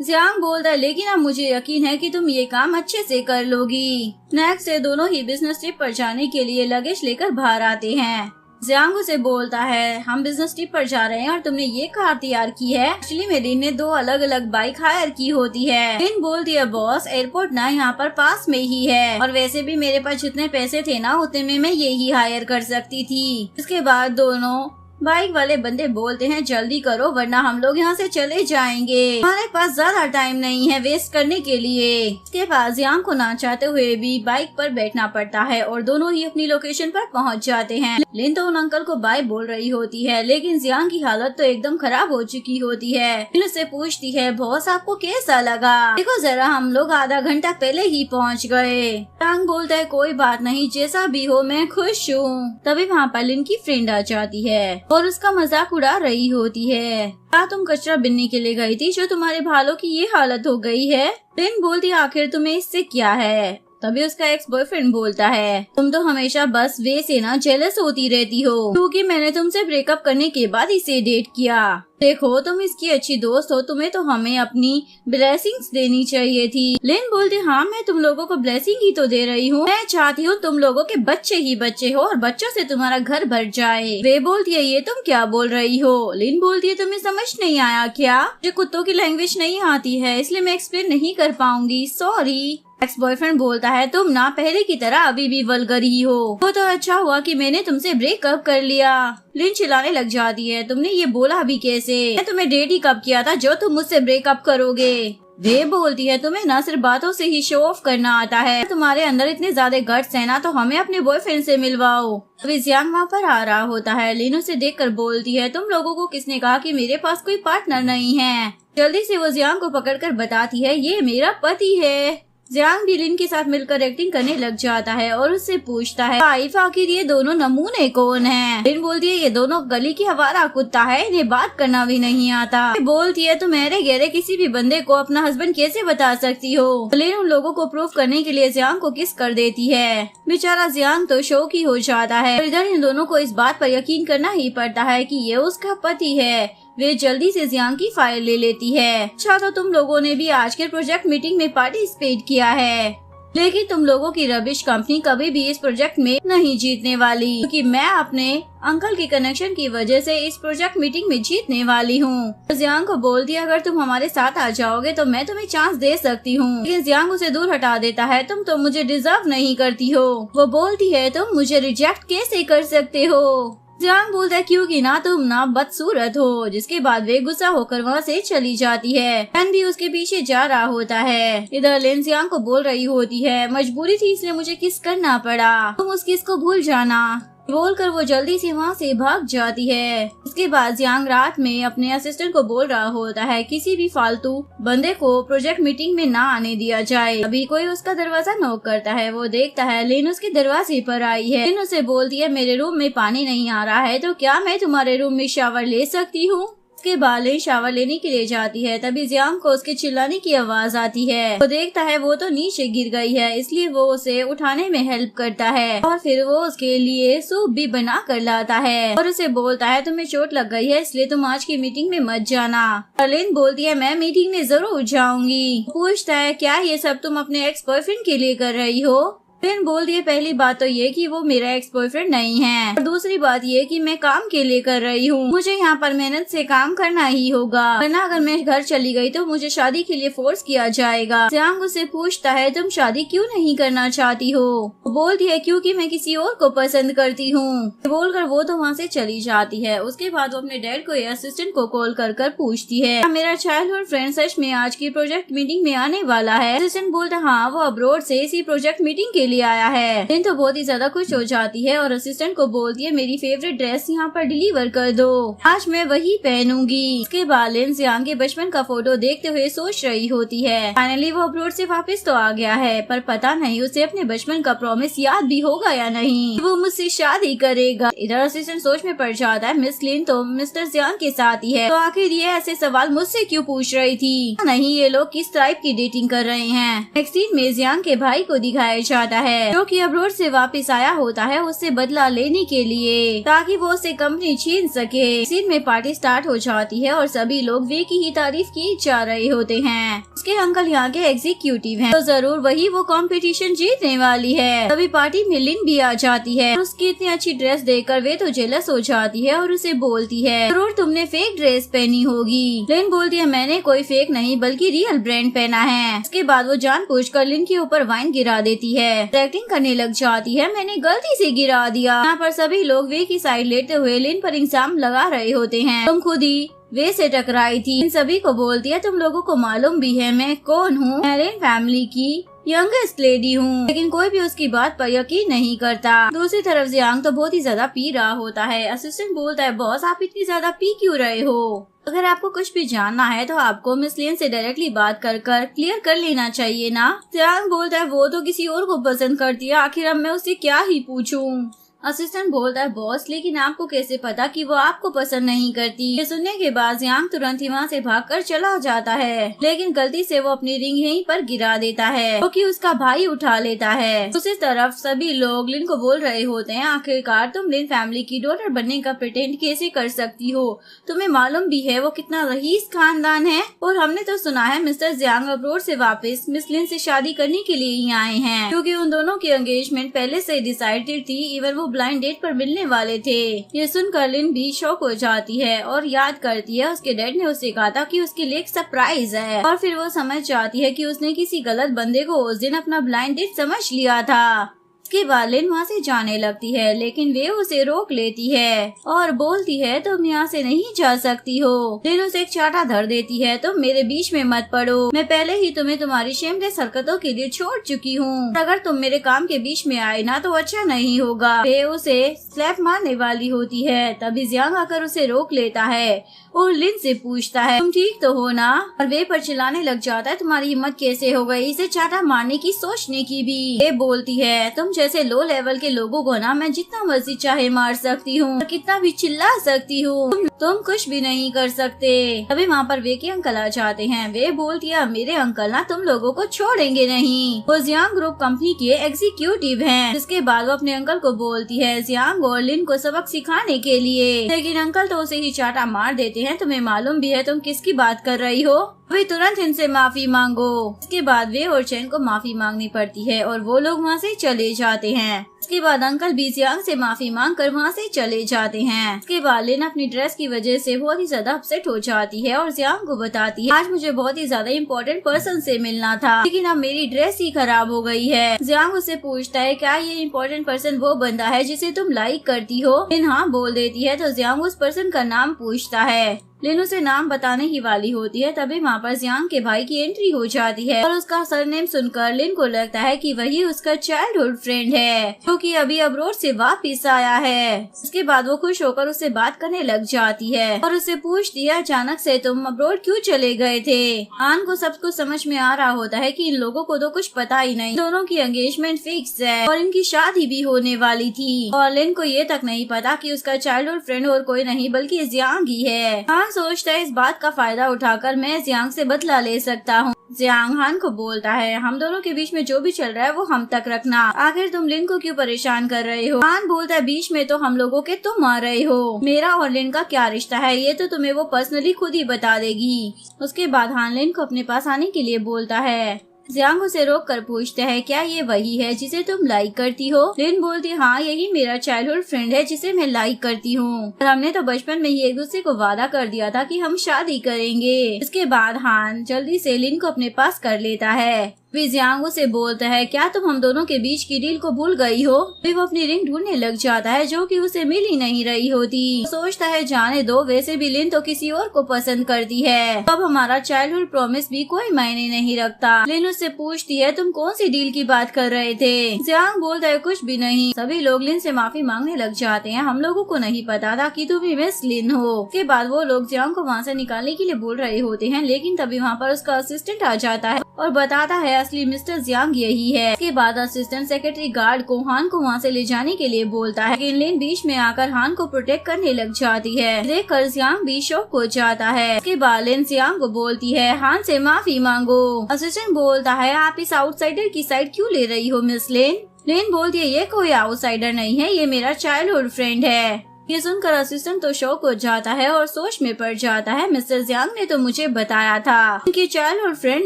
जियांग बोलता है लेकिन अब मुझे यकीन है कि तुम ये काम अच्छे से कर लोगी। नेक्स्ट से दोनों ही बिजनेस ट्रिप पर जाने के लिए लगेज लेकर बाहर आते हैं। जियांग उसे बोलता है हम बिजनेस ट्रिप पर जा रहे हैं और तुमने ये कार तैयार की है। एक्चुअली मेरी ने 2 अलग अलग बाइक हायर की होती है। लिन बोलती है बॉस एयरपोर्ट ना यहाँ पर पास में ही है और वैसे भी मेरे पास जितने पैसे थे ना उतने में मैं यही हायर कर सकती थी। इसके बाद दोनों बाइक वाले बंदे बोलते हैं जल्दी करो वरना हम लोग यहाँ से चले जाएंगे, हमारे पास ज्यादा टाइम नहीं है वेस्ट करने के लिए। इसके बाद जियांग को ना चाहते हुए भी बाइक पर बैठना पड़ता है और दोनों ही अपनी लोकेशन पर पहुँच जाते हैं। लिन तो उन अंकल को बाय बोल रही होती है, लेकिन जियांग की हालत तो एकदम खराब हो चुकी होती है। लिन उससे पूछती है बॉस आपको कैसा लगा। देखो जरा हम लोग आधा घंटा पहले ही पहुँच गए। जियांग बोलता है कोई बात नहीं जैसा भी हो मैं खुश हूँ। तभी वहाँ पर लिन की फ्रेंड आ जाती है और उसका मजाक उड़ा रही होती है, क्या तुम कचरा बिनने के लिए गई थी जो तुम्हारे बालों की ये हालत हो गई है। लिन बोलती आखिर तुम्हें इससे क्या है। तभी उसका एक्स बॉयफ्रेंड बोलता है तुम तो हमेशा बस वे से ना जेलस होती रहती हो क्योंकि मैंने तुमसे ब्रेकअप करने के बाद इसे डेट किया। देखो तुम इसकी अच्छी दोस्त हो, तुम्हें तो हमें अपनी ब्लेसिंग्स देनी चाहिए थी। लिन बोलती हाँ मैं तुम लोगों को ब्लेसिंग ही तो दे रही हूँ, मैं चाहती हूँ तुम लोगों के बच्चे ही बच्चे हो और बच्चों से तुम्हारा घर भर जाए। वे बोलती है ये तुम क्या बोल रही हो। लिन बोलती है तुम्हें समझ नहीं आया क्या, मुझे कुत्तों की लैंग्वेज नहीं आती है इसलिए मैं एक्सप्लेन नहीं कर पाऊंगी, सॉरी। एक्स बॉयफ्रेंड बोलता है तुम ना पहले की तरह अभी भी वल्गर ही हो, वो तो अच्छा हुआ कि मैंने तुमसे ब्रेकअप कर लिया। लिन चिल्लाने लग जाती है तुमने ये बोला भी कैसे, मैं तुम्हें डेट ही कब किया था जो तुम मुझसे ब्रेकअप करोगे। वे बोलती है तुम्हें ना सिर्फ बातों से ही शो ऑफ करना आता है, तुम्हारे अंदर इतने ज्यादा गट्स है ना तो हमें अपने बॉयफ्रेंड से मिलवाओ। अभी जियांग वहाँ पर आ रहा होता है। लिन उसे देखकर बोलती है तुम लोगों को किसने कहा कि मेरे पास कोई पार्टनर नहीं है। जल्दी से वो जियांग को पकड़कर बताती है ये मेरा पति है। जियांग भी लिन के साथ मिलकर एक्टिंग करने लग जाता है और उससे पूछता है वाइफ आखिर ये दोनों नमूने कौन हैं? लिन बोलती है ये दोनों गली की आवारा कुत्ता है, इन्हें बात करना भी नहीं आता। बोलती है तुम मेरे गहरे किसी भी बंदे को अपना हस्बैंड कैसे बता सकती हो? लिन उन लोगों को प्रूफ करने के लिए जियांग को किस कर देती है। बेचारा जियांग तो शौक ही हो जाता है। इधर इन दोनों को इस बात पर यकीन करना ही पड़ता है कि ये उसका पति है। वे जल्दी से जियांग की फाइल ले लेती है। अच्छा तो तुम लोगों ने भी आज के प्रोजेक्ट मीटिंग में पार्टिसिपेट किया है, लेकिन तुम लोगों की रबिश कंपनी कभी भी इस प्रोजेक्ट में नहीं जीतने वाली, क्योंकि मैं अपने अंकल के कनेक्शन की वजह से इस प्रोजेक्ट मीटिंग में जीतने वाली हूँ। जियांग को बोलती है अगर तुम हमारे साथ आ जाओगे तो मैं तुम्हें चांस दे सकती हूँ, लेकिन जियांग उसे दूर हटा देता है। तुम तो मुझे डिजर्व नहीं करती हो। वो बोलती है तुम मुझे रिजेक्ट कैसे कर सकते हो? जियांग बोलता है क्योंकि ना तुम ना बदसूरत हो। जिसके बाद वे गुस्सा होकर वहाँ से चली जाती है। फैन भी उसके पीछे जा रहा होता है। इधर लिन जियांग को बोल रही होती है मजबूरी थी इसलिए मुझे किस करना पड़ा, तुम उस किस को भूल जाना। बोलकर वो जल्दी से वहाँ से भाग जाती है। इसके बाद जियांग रात में अपने असिस्टेंट को बोल रहा होता है किसी भी फालतू बंदे को प्रोजेक्ट मीटिंग में ना आने दिया जाए। अभी कोई उसका दरवाजा नॉक करता है। वो देखता है लिन उसके दरवाजे पर आई है। लिन उसे बोलती है मेरे रूम में पानी नहीं आ रहा है तो क्या मैं तुम्हारे रूम में शावर ले सकती हूँ? उसके बाद लिन शावर लेने के लिए जाती है। तभी जियांग को उसके चिल्लाने की आवाज आती है। वो देखता है वो तो नीचे गिर गई है, इसलिए वो उसे उठाने में हेल्प करता है और फिर वो उसके लिए सूप भी बना कर लाता है और उसे बोलता है तुम्हें चोट लग गई है इसलिए तुम आज की मीटिंग में मत जाना। लिन बोलती है मैं मीटिंग में जरूर जाऊंगी। पूछता है क्या ये सब तुम अपने एक्स बॉयफ्रेंड के लिए कर रही हो? लिन बोलती है पहली बात तो ये कि वो मेरा एक्स बॉयफ्रेंड नहीं है और दूसरी बात ये कि मैं काम के लिए कर रही हूँ। मुझे यहाँ पर मेहनत से काम करना ही होगा, वरना अगर मैं घर चली गई तो मुझे शादी के लिए फोर्स किया जाएगा। जियांग उससे पूछता है तुम शादी क्यों नहीं करना चाहती हो? वो बोलती है क्योंकि मैं किसी और को पसंद करती हूँ। बोलकर वो तो वहाँ से चली जाती है। उसके बाद वो अपने डैड को या असिस्टेंट को कॉल कर कर पूछती है मेरा चाइल्डहुड फ्रेंड सच में आज की प्रोजेक्ट मीटिंग में आने वाला है? असिस्टेंट बोलता है हाँ वो अब्रोड से इसी प्रोजेक्ट मीटिंग के लिए आया है। लिन तो बहुत ही ज्यादा खुश हो जाती है और असिस्टेंट को बोलती है मेरी फेवरेट ड्रेस यहाँ पर डिलीवर कर दो, आज मैं वही पहनूंगी। उसके बाद लिन जियांग के बचपन का फोटो देखते हुए सोच रही होती है फाइनली वो अब्रोड से वापस तो आ गया है, पर पता नहीं उसे अपने बचपन का प्रॉमिस याद भी होगा या नहीं, वो मुझसे शादी करेगा। इधर असिस्टेंट सोच में पड़ जाता है मिस लिन तो मिस्टर जियांग के साथ ही है, तो आखिर ये ऐसे सवाल मुझसे क्यों पूछ रही थी? नहीं ये लोग किस टाइप की डेटिंग कर रहे हैं। नेक्स्ट सीन में जियांग के भाई को दिखाया जाता है जो कि अब्रोड से वापस आया होता है उससे बदला लेने के लिए, ताकि वो उसे कंपनी छीन सके। सीन में पार्टी स्टार्ट हो जाती है और सभी लोग वे की ही तारीफ की जा रहे होते हैं। उसके अंकल यहाँ के एग्जीक्यूटिव हैं, तो जरूर वही वो कंपटीशन जीतने वाली है। तभी पार्टी में लिन भी आ जाती है। उसकी इतनी अच्छी ड्रेस देखकर वे तो जेलस हो जाती है और उसे बोलती है जरूर तुमने फेक ड्रेस पहनी होगी। लिन बोलती है मैंने कोई फेक नहीं बल्कि रियल ब्रांड पहना है। उसके बाद वो जानबूझकर लिन के ऊपर वाइन गिरा देती है। एक्टिंग करने लग जाती है मैंने गलती से गिरा दिया। यहाँ पर सभी लोग वे की साइड लेते हुए लिन पर इल्जाम लगा रहे होते हैं तुम खुद ही वे से टकराई थी। इन सभी को बोलती है तुम लोगों को मालूम भी है मैं कौन हूँ, मैं लिन फैमिली की यंगेस्ट लेडी हूँ, लेकिन कोई भी उसकी बात पर यकीन नहीं करता। दूसरी तरफ जियांग तो बहुत ही ज्यादा पी रहा होता है। असिस्टेंट बोलता है बॉस आप इतनी ज्यादा पी क्यों रहे हो? अगर आपको कुछ भी जानना है तो आपको मिस लिन से डायरेक्टली बात कर क्लियर कर लेना चाहिए ना। जियांग बोलता है वो तो किसी और को पसंद करती है, आखिर अब मैं उससे क्या ही पूछूं। असिस्टेंट बोलता है बॉस लेकिन आपको कैसे पता कि वो आपको पसंद नहीं करती? ये सुनने के बाद जियांग तुरंत ही वहाँ से भागकर चला जाता है, लेकिन गलती से वो अपनी रिंग यहीं पर गिरा देता है क्योंकि उसका भाई उठा लेता है। दूसरी तरफ सभी लोग लिन को बोल रहे होते हैं आखिरकार तुम लिन फैमिली की डॉटर बनने का प्रिटेंड कैसे कर सकती हो? तुम्हें मालूम भी है वो कितना रईस खानदान है, और हमने तो सुना है मिस्टर जियांग अब्रोड से वापस मिस लिन से शादी करने के लिए ही आए हैं, क्योंकि उन दोनों की एंगेजमेंट पहले से डिसाइडेड थी। इवन वो ब्लाइंड डेट पर मिलने वाले थे। ये सुनकर लिन भी शॉक हो जाती है और याद करती है उसके डैड ने उसे कहा था कि उसके लिए एक सरप्राइज है, और फिर वो समझ जाती है कि उसने किसी गलत बंदे को उस दिन अपना ब्लाइंड डेट समझ लिया था। इसके बाद लिन वहाँ से जाने लगती है, लेकिन वे उसे रोक लेती है और बोलती है तुम यहाँ से नहीं जा सकती हो। लिन उसे एक चाटा धर देती है, तुम मेरे बीच में मत पड़ो, मैं पहले ही तुम्हें तुम्हारी शेमलेस हरकतों के लिए छोड़ चुकी हूँ। अगर तुम मेरे काम के बीच में आए ना तो अच्छा नहीं होगा। वे उसे स्लैप मारने वाली होती है, तभी जियांग आकर उसे रोक लेता है और लिन से पूछता है तुम ठीक तो हो ना। और वे पर चिल्लाने लग जाता है तुम्हारी हिम्मत कैसे हो गई इसे चाटा मारने की, सोचने की भी। वे बोलती है तुम जैसे लो लेवल के लोगों को ना मैं जितना मर्जी चाहे मार सकती हूँ, कितना भी चिल्ला सकती हूँ, तुम कुछ भी नहीं कर सकते। तभी वहाँ पर वे के अंकल आ जाते हैं। वे बोलती है मेरे अंकल ना तुम लोगों को छोड़ेंगे नहीं, वो जियांग ग्रुप कंपनी के एग्जीक्यूटिव हैं। जिसके बाद वो अपने अंकल को बोलती है जियांग और लिन को सबक सिखाने के लिए, लेकिन अंकल तो उसे ही चाटा मार देते हैं। तुम्हें मालूम भी है तुम किसकी बात कर रही हो, अभी तुरंत इनसे माफी मांगो। इसके बाद वे और चैन को माफी मांगनी पड़ती है और वो लोग वहाँ से चले जाते हैं। इसके बाद अंकल भी जियांग से माफी मांग कर वहाँ से चले जाते हैं। इसके बाद लिन अपनी ड्रेस की वजह से बहुत ही ज्यादा अपसेट हो जाती है और जियांग को बताती है आज मुझे बहुत ही ज्यादा इम्पोर्टेंट पर्सन से मिलना था, लेकिन अब मेरी ड्रेस ही खराब हो गई है। जियांग उससे पूछता है क्या ये इम्पोर्टेंट पर्सन वो बंदा है जिसे तुम लाइक करती हो। लिन हाँ बोल देती है, तो जियांग उस पर्सन का नाम पूछता है। लिन उसे नाम बताने ही वाली होती है, तभी वहाँ पर जियांग के भाई की एंट्री हो जाती है और उसका सरनेम सुनकर लिन को लगता है कि वही उसका चाइल्डहुड फ्रेंड है जो कि अभी अब्रोड से वापस आया है। उसके बाद वो खुश होकर उससे बात करने लग जाती है और उससे पूछती है अचानक से तुम अब्रोड क्यों चले गए थे। आन को सब कुछ समझ में आ रहा होता है कि इन लोगों को तो कुछ पता ही नहीं, दोनों की एंगेजमेंट फिक्स है और इनकी शादी भी होने वाली थी और लिन को ये तक नहीं पता कि उसका चाइल्डहुड फ्रेंड और कोई नहीं बल्कि जियांग ही है। सोचता है इस बात का फायदा उठाकर मैं जियांग से बदला ले सकता हूँ। जियांग हान को बोलता है हम दोनों के बीच में जो भी चल रहा है वो हम तक रखना, आखिर तुम लिन को क्यों परेशान कर रहे हो। हान बोलता है बीच में तो हम लोगों के तुम आ रहे हो, मेरा और लिन का क्या रिश्ता है ये तो तुम्हें वो पर्सनली खुद ही बता देगी। उसके बाद हान लिन को अपने पास आने के लिए बोलता है। जियांग उसे रोक कर पूछते हैं क्या ये वही है जिसे तुम लाइक करती हो। लिन बोलती है हाँ यही मेरा चाइल्डहुड फ्रेंड है जिसे मैं लाइक करती हूँ, हमने तो बचपन में ही एक दूसरे को वादा कर दिया था कि हम शादी करेंगे। इसके बाद हान जल्दी से लिन को अपने पास कर लेता है। वे जियांग से बोलता है क्या तुम हम दोनों के बीच की डील को भूल गई हो। फिर वो अपनी रिंग ढूंढने लग जाता है जो कि उसे मिल ही नहीं रही होती। सोचता है जाने दो, वैसे भी लिन तो किसी और को पसंद करती है, अब हमारा चाइल्डहुड प्रॉमिस भी कोई मायने नहीं रखता। लिन उससे पूछती है तुम कौन सी डील की बात कर रहे थे। जियांग बोलता है कुछ भी नहीं। सभी लोग लिन से माफी मांगने लग जाते हैं, हम लोगों को नहीं पता था कि तुम ही मिस लिन हो। के बाद वो लोग जियांग को वहाँ से निकालने के लिए बोल रहे होते हैं, लेकिन तभी वहाँ पर उसका असिस्टेंट आ जाता है और बताता है असली मिस्टर जियांग यही है। इसके बाद असिस्टेंट सेक्रेटरी गार्ड को हान को वहाँ से ले जाने के लिए बोलता है, लेकिन लिन बीच में आकर हान को प्रोटेक्ट करने लग जाती है। देखकर जियांग भी शॉक हो जाता है। इसके बाद लिन जियांग को बोलती है हान से माफी मांगो। असिस्टेंट बोलता है आप इस आउटसाइडर की साइड क्यों ले रही हो मिस लिन। लिन बोलती है ये कोई आउटसाइडर नहीं है, ये मेरा चाइल्डहुड फ्रेंड है। ये सुनकर असिस्टेंट तो शॉक हो जाता है और सोच में पड़ जाता है, मिस्टर जियांग ने तो मुझे बताया था उनकी चाइल्डहुड फ्रेंड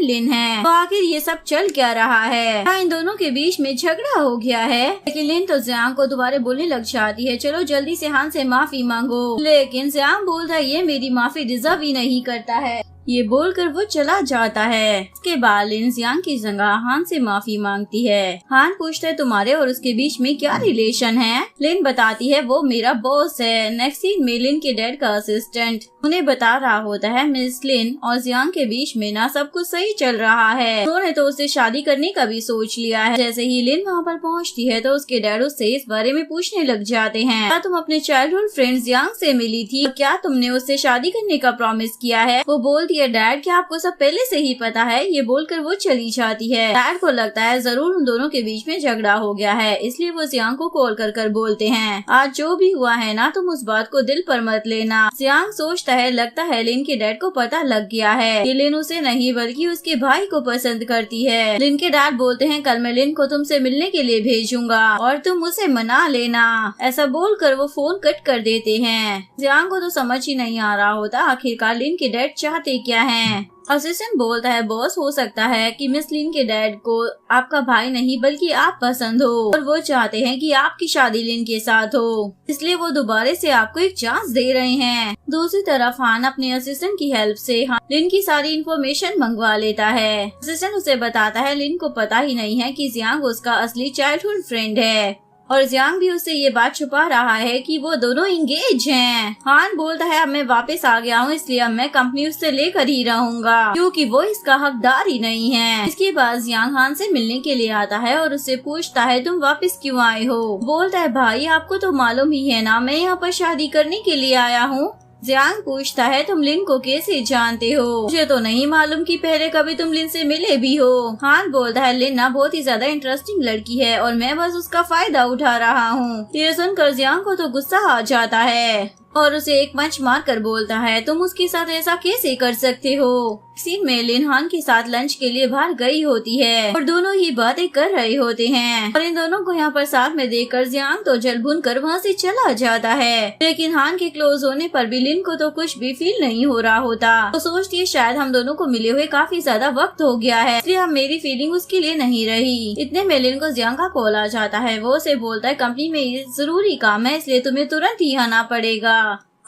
लिन है, तो आखिर ये सब चल क्या रहा है, क्या इन दोनों के बीच में झगड़ा हो गया है। लेकिन लिन तो जियांग को दोबारा बोलने लग जाती है चलो जल्दी से हान से माफी मांगो। लेकिन जियांग बोलता है ये मेरी माफी डिजर्व ही नहीं करता है। ये बोलकर वो चला जाता है। इसके बाद लिन जियांग की जगह हान से माफी मांगती है। हान पूछता है तुम्हारे और उसके बीच में क्या रिलेशन है। लिन बताती है वो मेरा बॉस है। नेक्स्ट सीन में लिन के डैड का असिस्टेंट उन्हें बता रहा होता है मिस लिन और जियांग के बीच में ना सब कुछ सही चल रहा है, उन्होंने तो उससे शादी करने का भी सोच लिया है। जैसे ही लिन वहाँ पर पहुँचती है तो उसके डैड उससे इस बारे में पूछने लग जाते हैं, क्या तुम अपने चाइल्डहुड फ्रेंड जियांग से मिली थी, क्या तुमने उससे शादी करने का प्रॉमिस किया है। वो बोलती है डैड क्या आपको सब पहले से ही पता है। ये बोलकर वो चली जाती है। डैड को लगता है जरूर उन दोनों के बीच में झगड़ा हो गया है, इसलिए वो जियांग को कॉल कर बोलते हैं आज जो भी हुआ है ना तुम उस बात को दिल पर मत लेना। जियांग सोचता है लगता है लिन के डैड को पता लग गया है कि लिन उसे नहीं बल्कि उसके भाई को पसंद करती है। लिन के डैड बोलते हैं कल मैं लिन को तुमसे मिलने के लिए भेजूंगा और तुम उसे मना लेना। ऐसा बोलकर वो फोन कट कर देते हैं। जियांग को तो समझ ही नहीं आ रहा होता आखिरकार लिन के डैड चाहते क्या हैं। असिस्टेंट बोलता है बॉस, हो सकता है कि मिस लिन के डैड को आपका भाई नहीं बल्कि आप पसंद हो और वो चाहते हैं कि आपकी शादी लिन के साथ हो, इसलिए वो दोबारा से आपको एक चांस दे रहे हैं। दूसरी तरफ हान अपने असिस्टेंट की हेल्प से लिन की सारी इन्फॉर्मेशन मंगवा लेता है। असिस्टेंट उसे बताता है लिन को पता ही नहीं है कि जियांग उसका असली चाइल्डहुड फ्रेंड है और जियांग भी उससे ये बात छुपा रहा है कि वो दोनों इंगेज हैं। हान बोलता है अब मैं वापस आ गया हूँ, इसलिए अब मैं कंपनी उससे लेकर ही रहूंगा क्योंकि वो इसका हकदार ही नहीं है। इसके बाद जियांग हान से मिलने के लिए आता है और उससे पूछता है तुम वापस क्यों आए हो। बोलता है भाई आपको तो मालूम ही है ना, मैं यहाँ पर शादी करने के लिए आया हूँ। जियांग पूछता है तुम लिन को कैसे जानते हो? मुझे तो नहीं मालूम कि पहले कभी तुम लिन से मिले भी हो। हान बोलता है लिन ना बहुत ही ज्यादा इंटरेस्टिंग लड़की है और मैं बस उसका फायदा उठा रहा हूँ। ये सुनकर जियांग को तो गुस्सा आ जाता है और उसे एक पंच मार कर बोलता है तुम उसके साथ ऐसा कैसे कर सकते हो। सीन में लिन हान के साथ लंच के लिए बाहर गई होती है और दोनों ही बातें कर रहे होते हैं और इन दोनों को यहाँ पर साथ में देखकर जियांग तो जल भुन कर वहाँ से चला जाता है। लेकिन हान के क्लोज होने पर भी लिन को तो कुछ भी फील नहीं हो रहा होता। तो सोचती है शायद हम दोनों को मिले हुए काफी ज्यादा वक्त हो गया है, इसलिए अब मेरी फीलिंग उसके लिए नहीं रही। इतने में लिन को जियांग का कॉल आ जाता है। वो उसे बोलता है कंपनी में ये जरूरी काम है, इसलिए तुम्हें तुरंत ही आना पड़ेगा।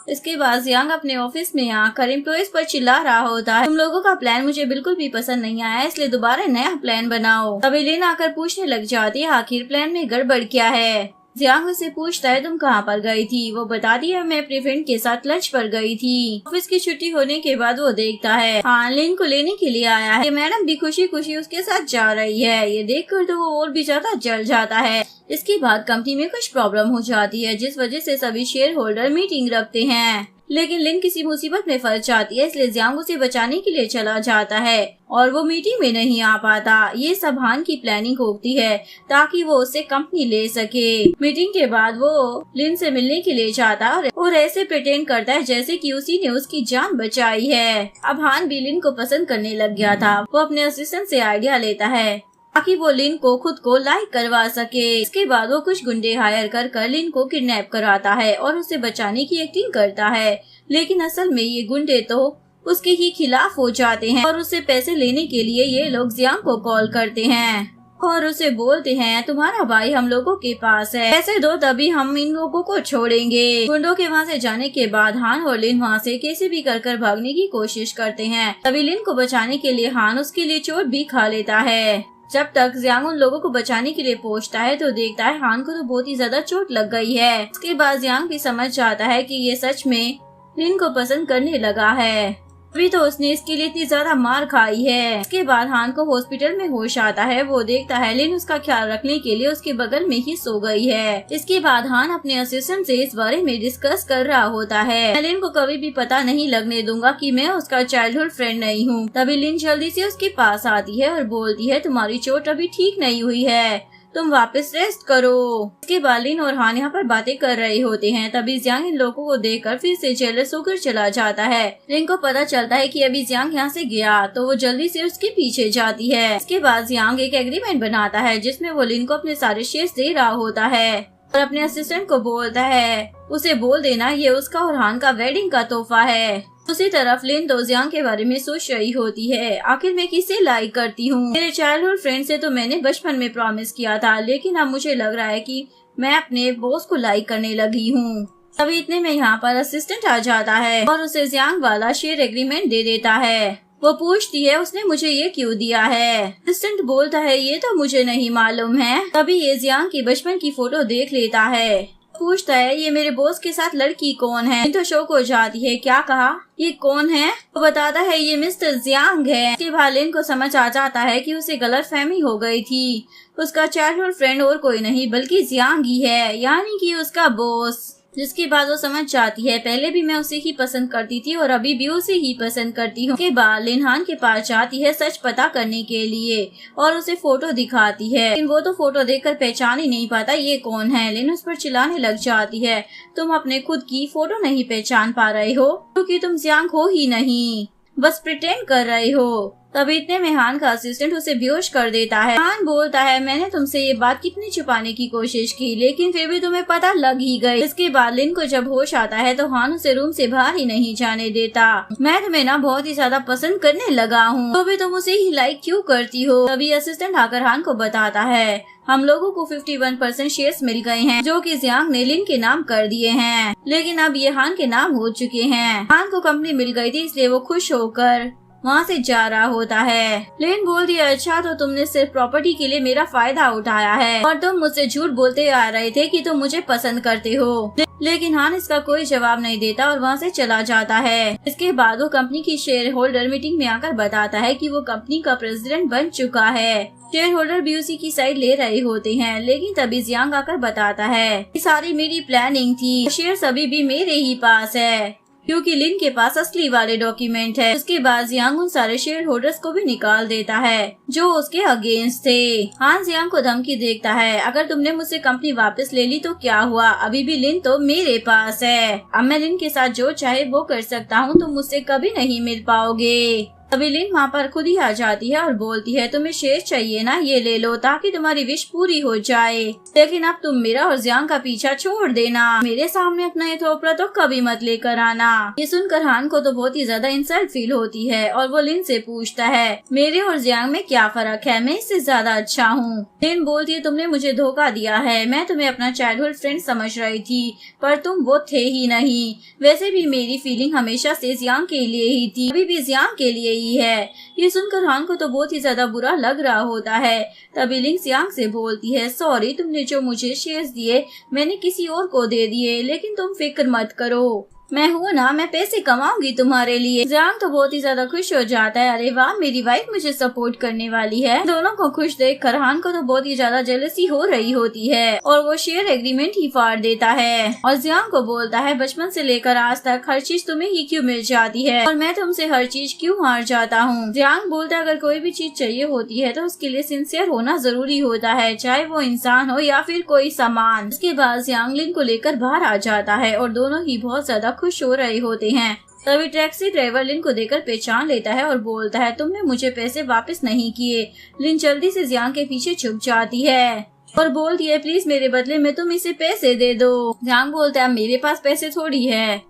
इसके बाद जियांग अपने ऑफिस में आकर एम्प्लॉइज पर चिल्ला रहा होता है तुम लोगों का प्लान मुझे बिल्कुल भी पसंद नहीं आया, इसलिए दोबारा नया प्लान बनाओ। तभी लिन आकर पूछने लग जाती है आखिर प्लान में गड़बड़ क्या है। जियांग उससे पूछता है तुम कहाँ पर गई थी। वो बताती है मैं अपने फ्रेंड के साथ लंच पर गई थी। ऑफिस की छुट्टी होने के बाद वो देखता है हाँ लिन को लेने के लिए आया है। मैडम भी खुशी खुशी उसके साथ जा रही है। ये देखकर तो वो और भी ज्यादा जल जाता है। इसके बाद कंपनी में कुछ प्रॉब्लम हो जाती है जिस वजह से सभी शेयर होल्डर मीटिंग रखते हैं, लेकिन लिन किसी मुसीबत में फंस जाती है, इसलिए जियांग उसे बचाने के लिए चला जाता है और वो मीटिंग में नहीं आ पाता। ये सब हान की प्लानिंग होती है ताकि वो उससे कंपनी ले सके। मीटिंग के बाद वो लिन से मिलने के लिए जाता है और ऐसे प्रिटेंड करता है जैसे कि उसी ने उसकी जान बचाई है। अब हान भी लिन को पसंद करने लग गया था। वो अपने असिस्टेंट से आइडिया लेता है ताकि वो लिन को खुद को लाइक करवा सके। इसके बाद वो कुछ गुंडे हायर कर लिन को किडनैप कराता है और उसे बचाने की एक्टिंग करता है, लेकिन असल में ये गुंडे तो उसके ही खिलाफ हो जाते हैं और उससे पैसे लेने के लिए ये लोग जियांग को कॉल करते हैं और उसे बोलते हैं तुम्हारा भाई हम लोगों के पास है, पैसे दो तभी हम इन लोगों को छोड़ेंगे। गुंडों के वहाँ से जाने के बाद हान और लिन वहाँ से कैसे भी कर भागने की कोशिश करते हैं। तभी लिन को बचाने के लिए हान उसके लिए चोट भी खा लेता है। जब तक जियांग उन लोगों को बचाने के लिए पहुंचता है तो देखता है हान को तो बहुत ही ज्यादा चोट लग गई है। इसके बाद जियांग भी समझ जाता है कि ये सच में लिन को पसंद करने लगा है, अभी तो उसने इसके लिए इतनी ज्यादा मार खाई है। इसके बाद हान को हॉस्पिटल में होश आता है। वो देखता है लिन उसका ख्याल रखने के लिए उसके बगल में ही सो गई है। इसके बाद हान अपने असिस्टेंट से इस बारे में डिस्कस कर रहा होता है। मैं लिन को कभी भी पता नहीं लगने दूंगा कि मैं उसका चाइल्डहुड फ्रेंड नहीं हूँ। तभी लिन जल्दी से उसके पास आती है और बोलती है तुम्हारी चोट अभी ठीक नहीं हुई है, तुम वापस रेस्ट करो। इसके बाद लिन और हान यहाँ पर बातें कर रहे होते हैं। तभी जियांग इन लोगों को देखकर फिर से जेलस होकर चला जाता है। लिन को पता चलता है कि अभी जियांग यहाँ से गया तो वो जल्दी से उसके पीछे जाती है। इसके बाद जियांग एक एग्रीमेंट बनाता है जिसमें वो लिन को अपने सारे शेयर्स दे रहा होता है और अपने असिस्टेंट को बोलता है उसे बोल देना ये उसका और हान का वेडिंग का तोहफा है। दूसरी तरफ लिन तो जियांग के बारे में सोच रही होती है आखिर मैं किसे लाइक करती हूँ। मेरे चाइल्डहुड फ्रेंड से तो मैंने बचपन में प्रॉमिस किया था, लेकिन अब मुझे लग रहा है कि मैं अपने बॉस को लाइक करने लगी हूँ। तभी इतने में यहाँ पर असिस्टेंट आ जाता है और उसे जियांग वाला शेयर एग्रीमेंट दे देता है। वो पूछती है उसने मुझे ये क्यों दिया है। असिस्टेंट बोलता है ये तो मुझे नहीं मालूम है। तभी ये जियांग की बचपन की फोटो देख लेता है। पूछता है ये मेरे बॉस के साथ लड़की कौन है। तो शौक हो जाती है क्या कहा, ये कौन है। वो बताता है ये मिस्टर जियांग है। इसके बाद लिन को समझ आ जाता है कि उसे गलतफहमी हो गई थी। उसका चाइल्डहुड फ्रेंड और कोई नहीं बल्कि जियांग ही है, यानी कि उसका बॉस। जिसके बाद वो समझ जाती है पहले भी मैं उसे ही पसंद करती थी और अभी भी उसे ही पसंद करती हूँ। के बाद लिन हान के पास जाती है सच पता करने के लिए और उसे फोटो दिखाती है, लेकिन वो तो फोटो देखकर पहचान ही नहीं पाता ये कौन है। लिन उस पर चिल्लाने लग जाती है तुम अपने खुद की फोटो नहीं पहचान पा रहे हो क्योंकि तुम जियांग हो ही नहीं, बस प्रिटेंड कर रहे हो। तभी इतने में हान का असिस्टेंट उसे बेहोश कर देता है। हान बोलता है मैंने तुमसे ये बात कितनी छुपाने की कोशिश की लेकिन फिर भी तुम्हें पता लग ही गई। इसके बाद लिन को जब होश आता है तो हान उसे रूम से बाहर ही नहीं जाने देता। मैं तुम्हें ना बहुत ही ज्यादा पसंद करने लगा हूँ, तो भी तुम उसे ही लाइक क्यों करती हो। तभी असिस्टेंट आकर हान को बताता है हम लोगों को 51% शेयर्स मिल गए हैं जो कि जियांग ने लिन के नाम कर दिए हैं, लेकिन अब ये हान के नाम हो चुके हैं। हान को कंपनी मिल गई थी इसलिए वो खुश होकर वहाँ से जा रहा होता है। लिन बोलती है अच्छा तो तुमने सिर्फ प्रॉपर्टी के लिए मेरा फायदा उठाया है और तुम मुझसे झूठ बोलते आ रहे थे कि तुम मुझे पसंद करते हो। लेकिन हान इसका कोई जवाब नहीं देता और वहाँ से चला जाता है। इसके बाद वो कंपनी की शेयर होल्डर मीटिंग में आकर बताता है कि वो कंपनी का प्रेसिडेंट बन चुका है। शेयर होल्डर भी उसी की साइड ले रहे होते हैं, लेकिन तभी जियांग आकर बताता है कि सारी मेरी प्लानिंग थी, शेयर अभी भी मेरे ही पास है क्योंकि लिन के पास असली वाले डॉक्यूमेंट है। उसके बाद जियांग उन सारे शेयर होल्डर्स को भी निकाल देता है जो उसके अगेंस्ट थे। हान जियांग को धमकी देता है अगर तुमने मुझसे कंपनी वापस ले ली तो क्या हुआ, अभी भी लिन तो मेरे पास है। अब मैं लिन के साथ जो चाहे वो कर सकता हूँ, तुम मुझसे कभी नहीं मिल पाओगे। तभी लिन वहाँ पर खुद ही आ जाती है और बोलती है तुम्हें शेयर चाहिए ना, ये ले लो ताकि तुम्हारी विश पूरी हो जाए, लेकिन अब तुम मेरा और जियांग का पीछा छोड़ देना, मेरे सामने अपना ये थोपड़ा तो कभी मत लेकर आना। ये सुनकर हान को तो बहुत ही ज्यादा इंसल्ट फील होती है और वो लिन से पूछता है मेरे और जियांग में क्या फर्क है, मैं इससे ज्यादा अच्छा हूँ। लिन बोलती है तुमने मुझे धोखा दिया है, मैं तुम्हें अपना चाइल्डहुड फ्रेंड समझ रही थी पर तुम वो थे ही नहीं। वैसे भी मेरी फीलिंग हमेशा से जियांग के लिए ही थी, अभी भी जियांग के लिए ही है। ये सुनकर हान को तो बहुत ही ज्यादा बुरा लग रहा होता है। तभी लिन जियांग से बोलती है सॉरी, तुमने जो मुझे शेयर्स दिए मैंने किसी और को दे दिए, लेकिन तुम फिक्र मत करो, मैं हूँ ना, मैं पैसे कमाऊंगी तुम्हारे लिए। जियांग तो बहुत ही ज्यादा खुश हो जाता है, अरे वाह मेरी वाइफ मुझे सपोर्ट करने वाली है। दोनों को खुश देखकर हान को तो बहुत ही ज्यादा जेलसी हो रही होती है और वो शेयर एग्रीमेंट ही फाड़ देता है और जियांग को बोलता है बचपन से लेकर आज तक हर चीज तुम्हें ही क्यों मिल जाती है और मैं तुमसे हर चीज क्यों हार जाता हूँ। जियांग बोलता है अगर कोई भी चीज चाहिए होती है तो उसके लिए सिंसियर होना जरूरी होता है, चाहे वो इंसान हो या फिर कोई सामान। उसके बाद जियांग लिन को लेकर बाहर आ जाता है और दोनों ही बहुत ज्यादा खुश हो रहे होते हैं। तभी टैक्सी ड्राइवर लिन को देखकर पहचान लेता है और बोलता है तुमने मुझे पैसे वापस नहीं किए। लिन जल्दी से जियांग के पीछे छुप जाती है और बोलती है प्लीज मेरे बदले में तुम इसे पैसे दे दो। जियांग बोलता है मेरे पास पैसे थोड़ी है।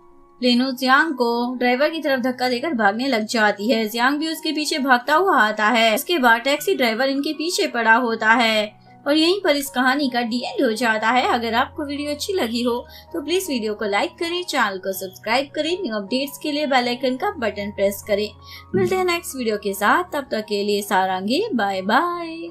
लिन जियांग को ड्राइवर की तरफ धक्का देकर भागने लग जाती है। जियांग भी उसके पीछे भागता हुआ आता है। उसके बाद टैक्सी ड्राइवर इनके पीछे पड़ा होता है और यहीं पर इस कहानी का डी एंड हो जाता है। अगर आपको वीडियो अच्छी लगी हो तो प्लीज वीडियो को लाइक करें, चैनल को सब्सक्राइब करें, न्यू अपडेट्स के लिए बेल आइकन का बटन प्रेस करें। मिलते हैं नेक्स्ट वीडियो के साथ, तब तक के लिए सारांगी, बाय बाय।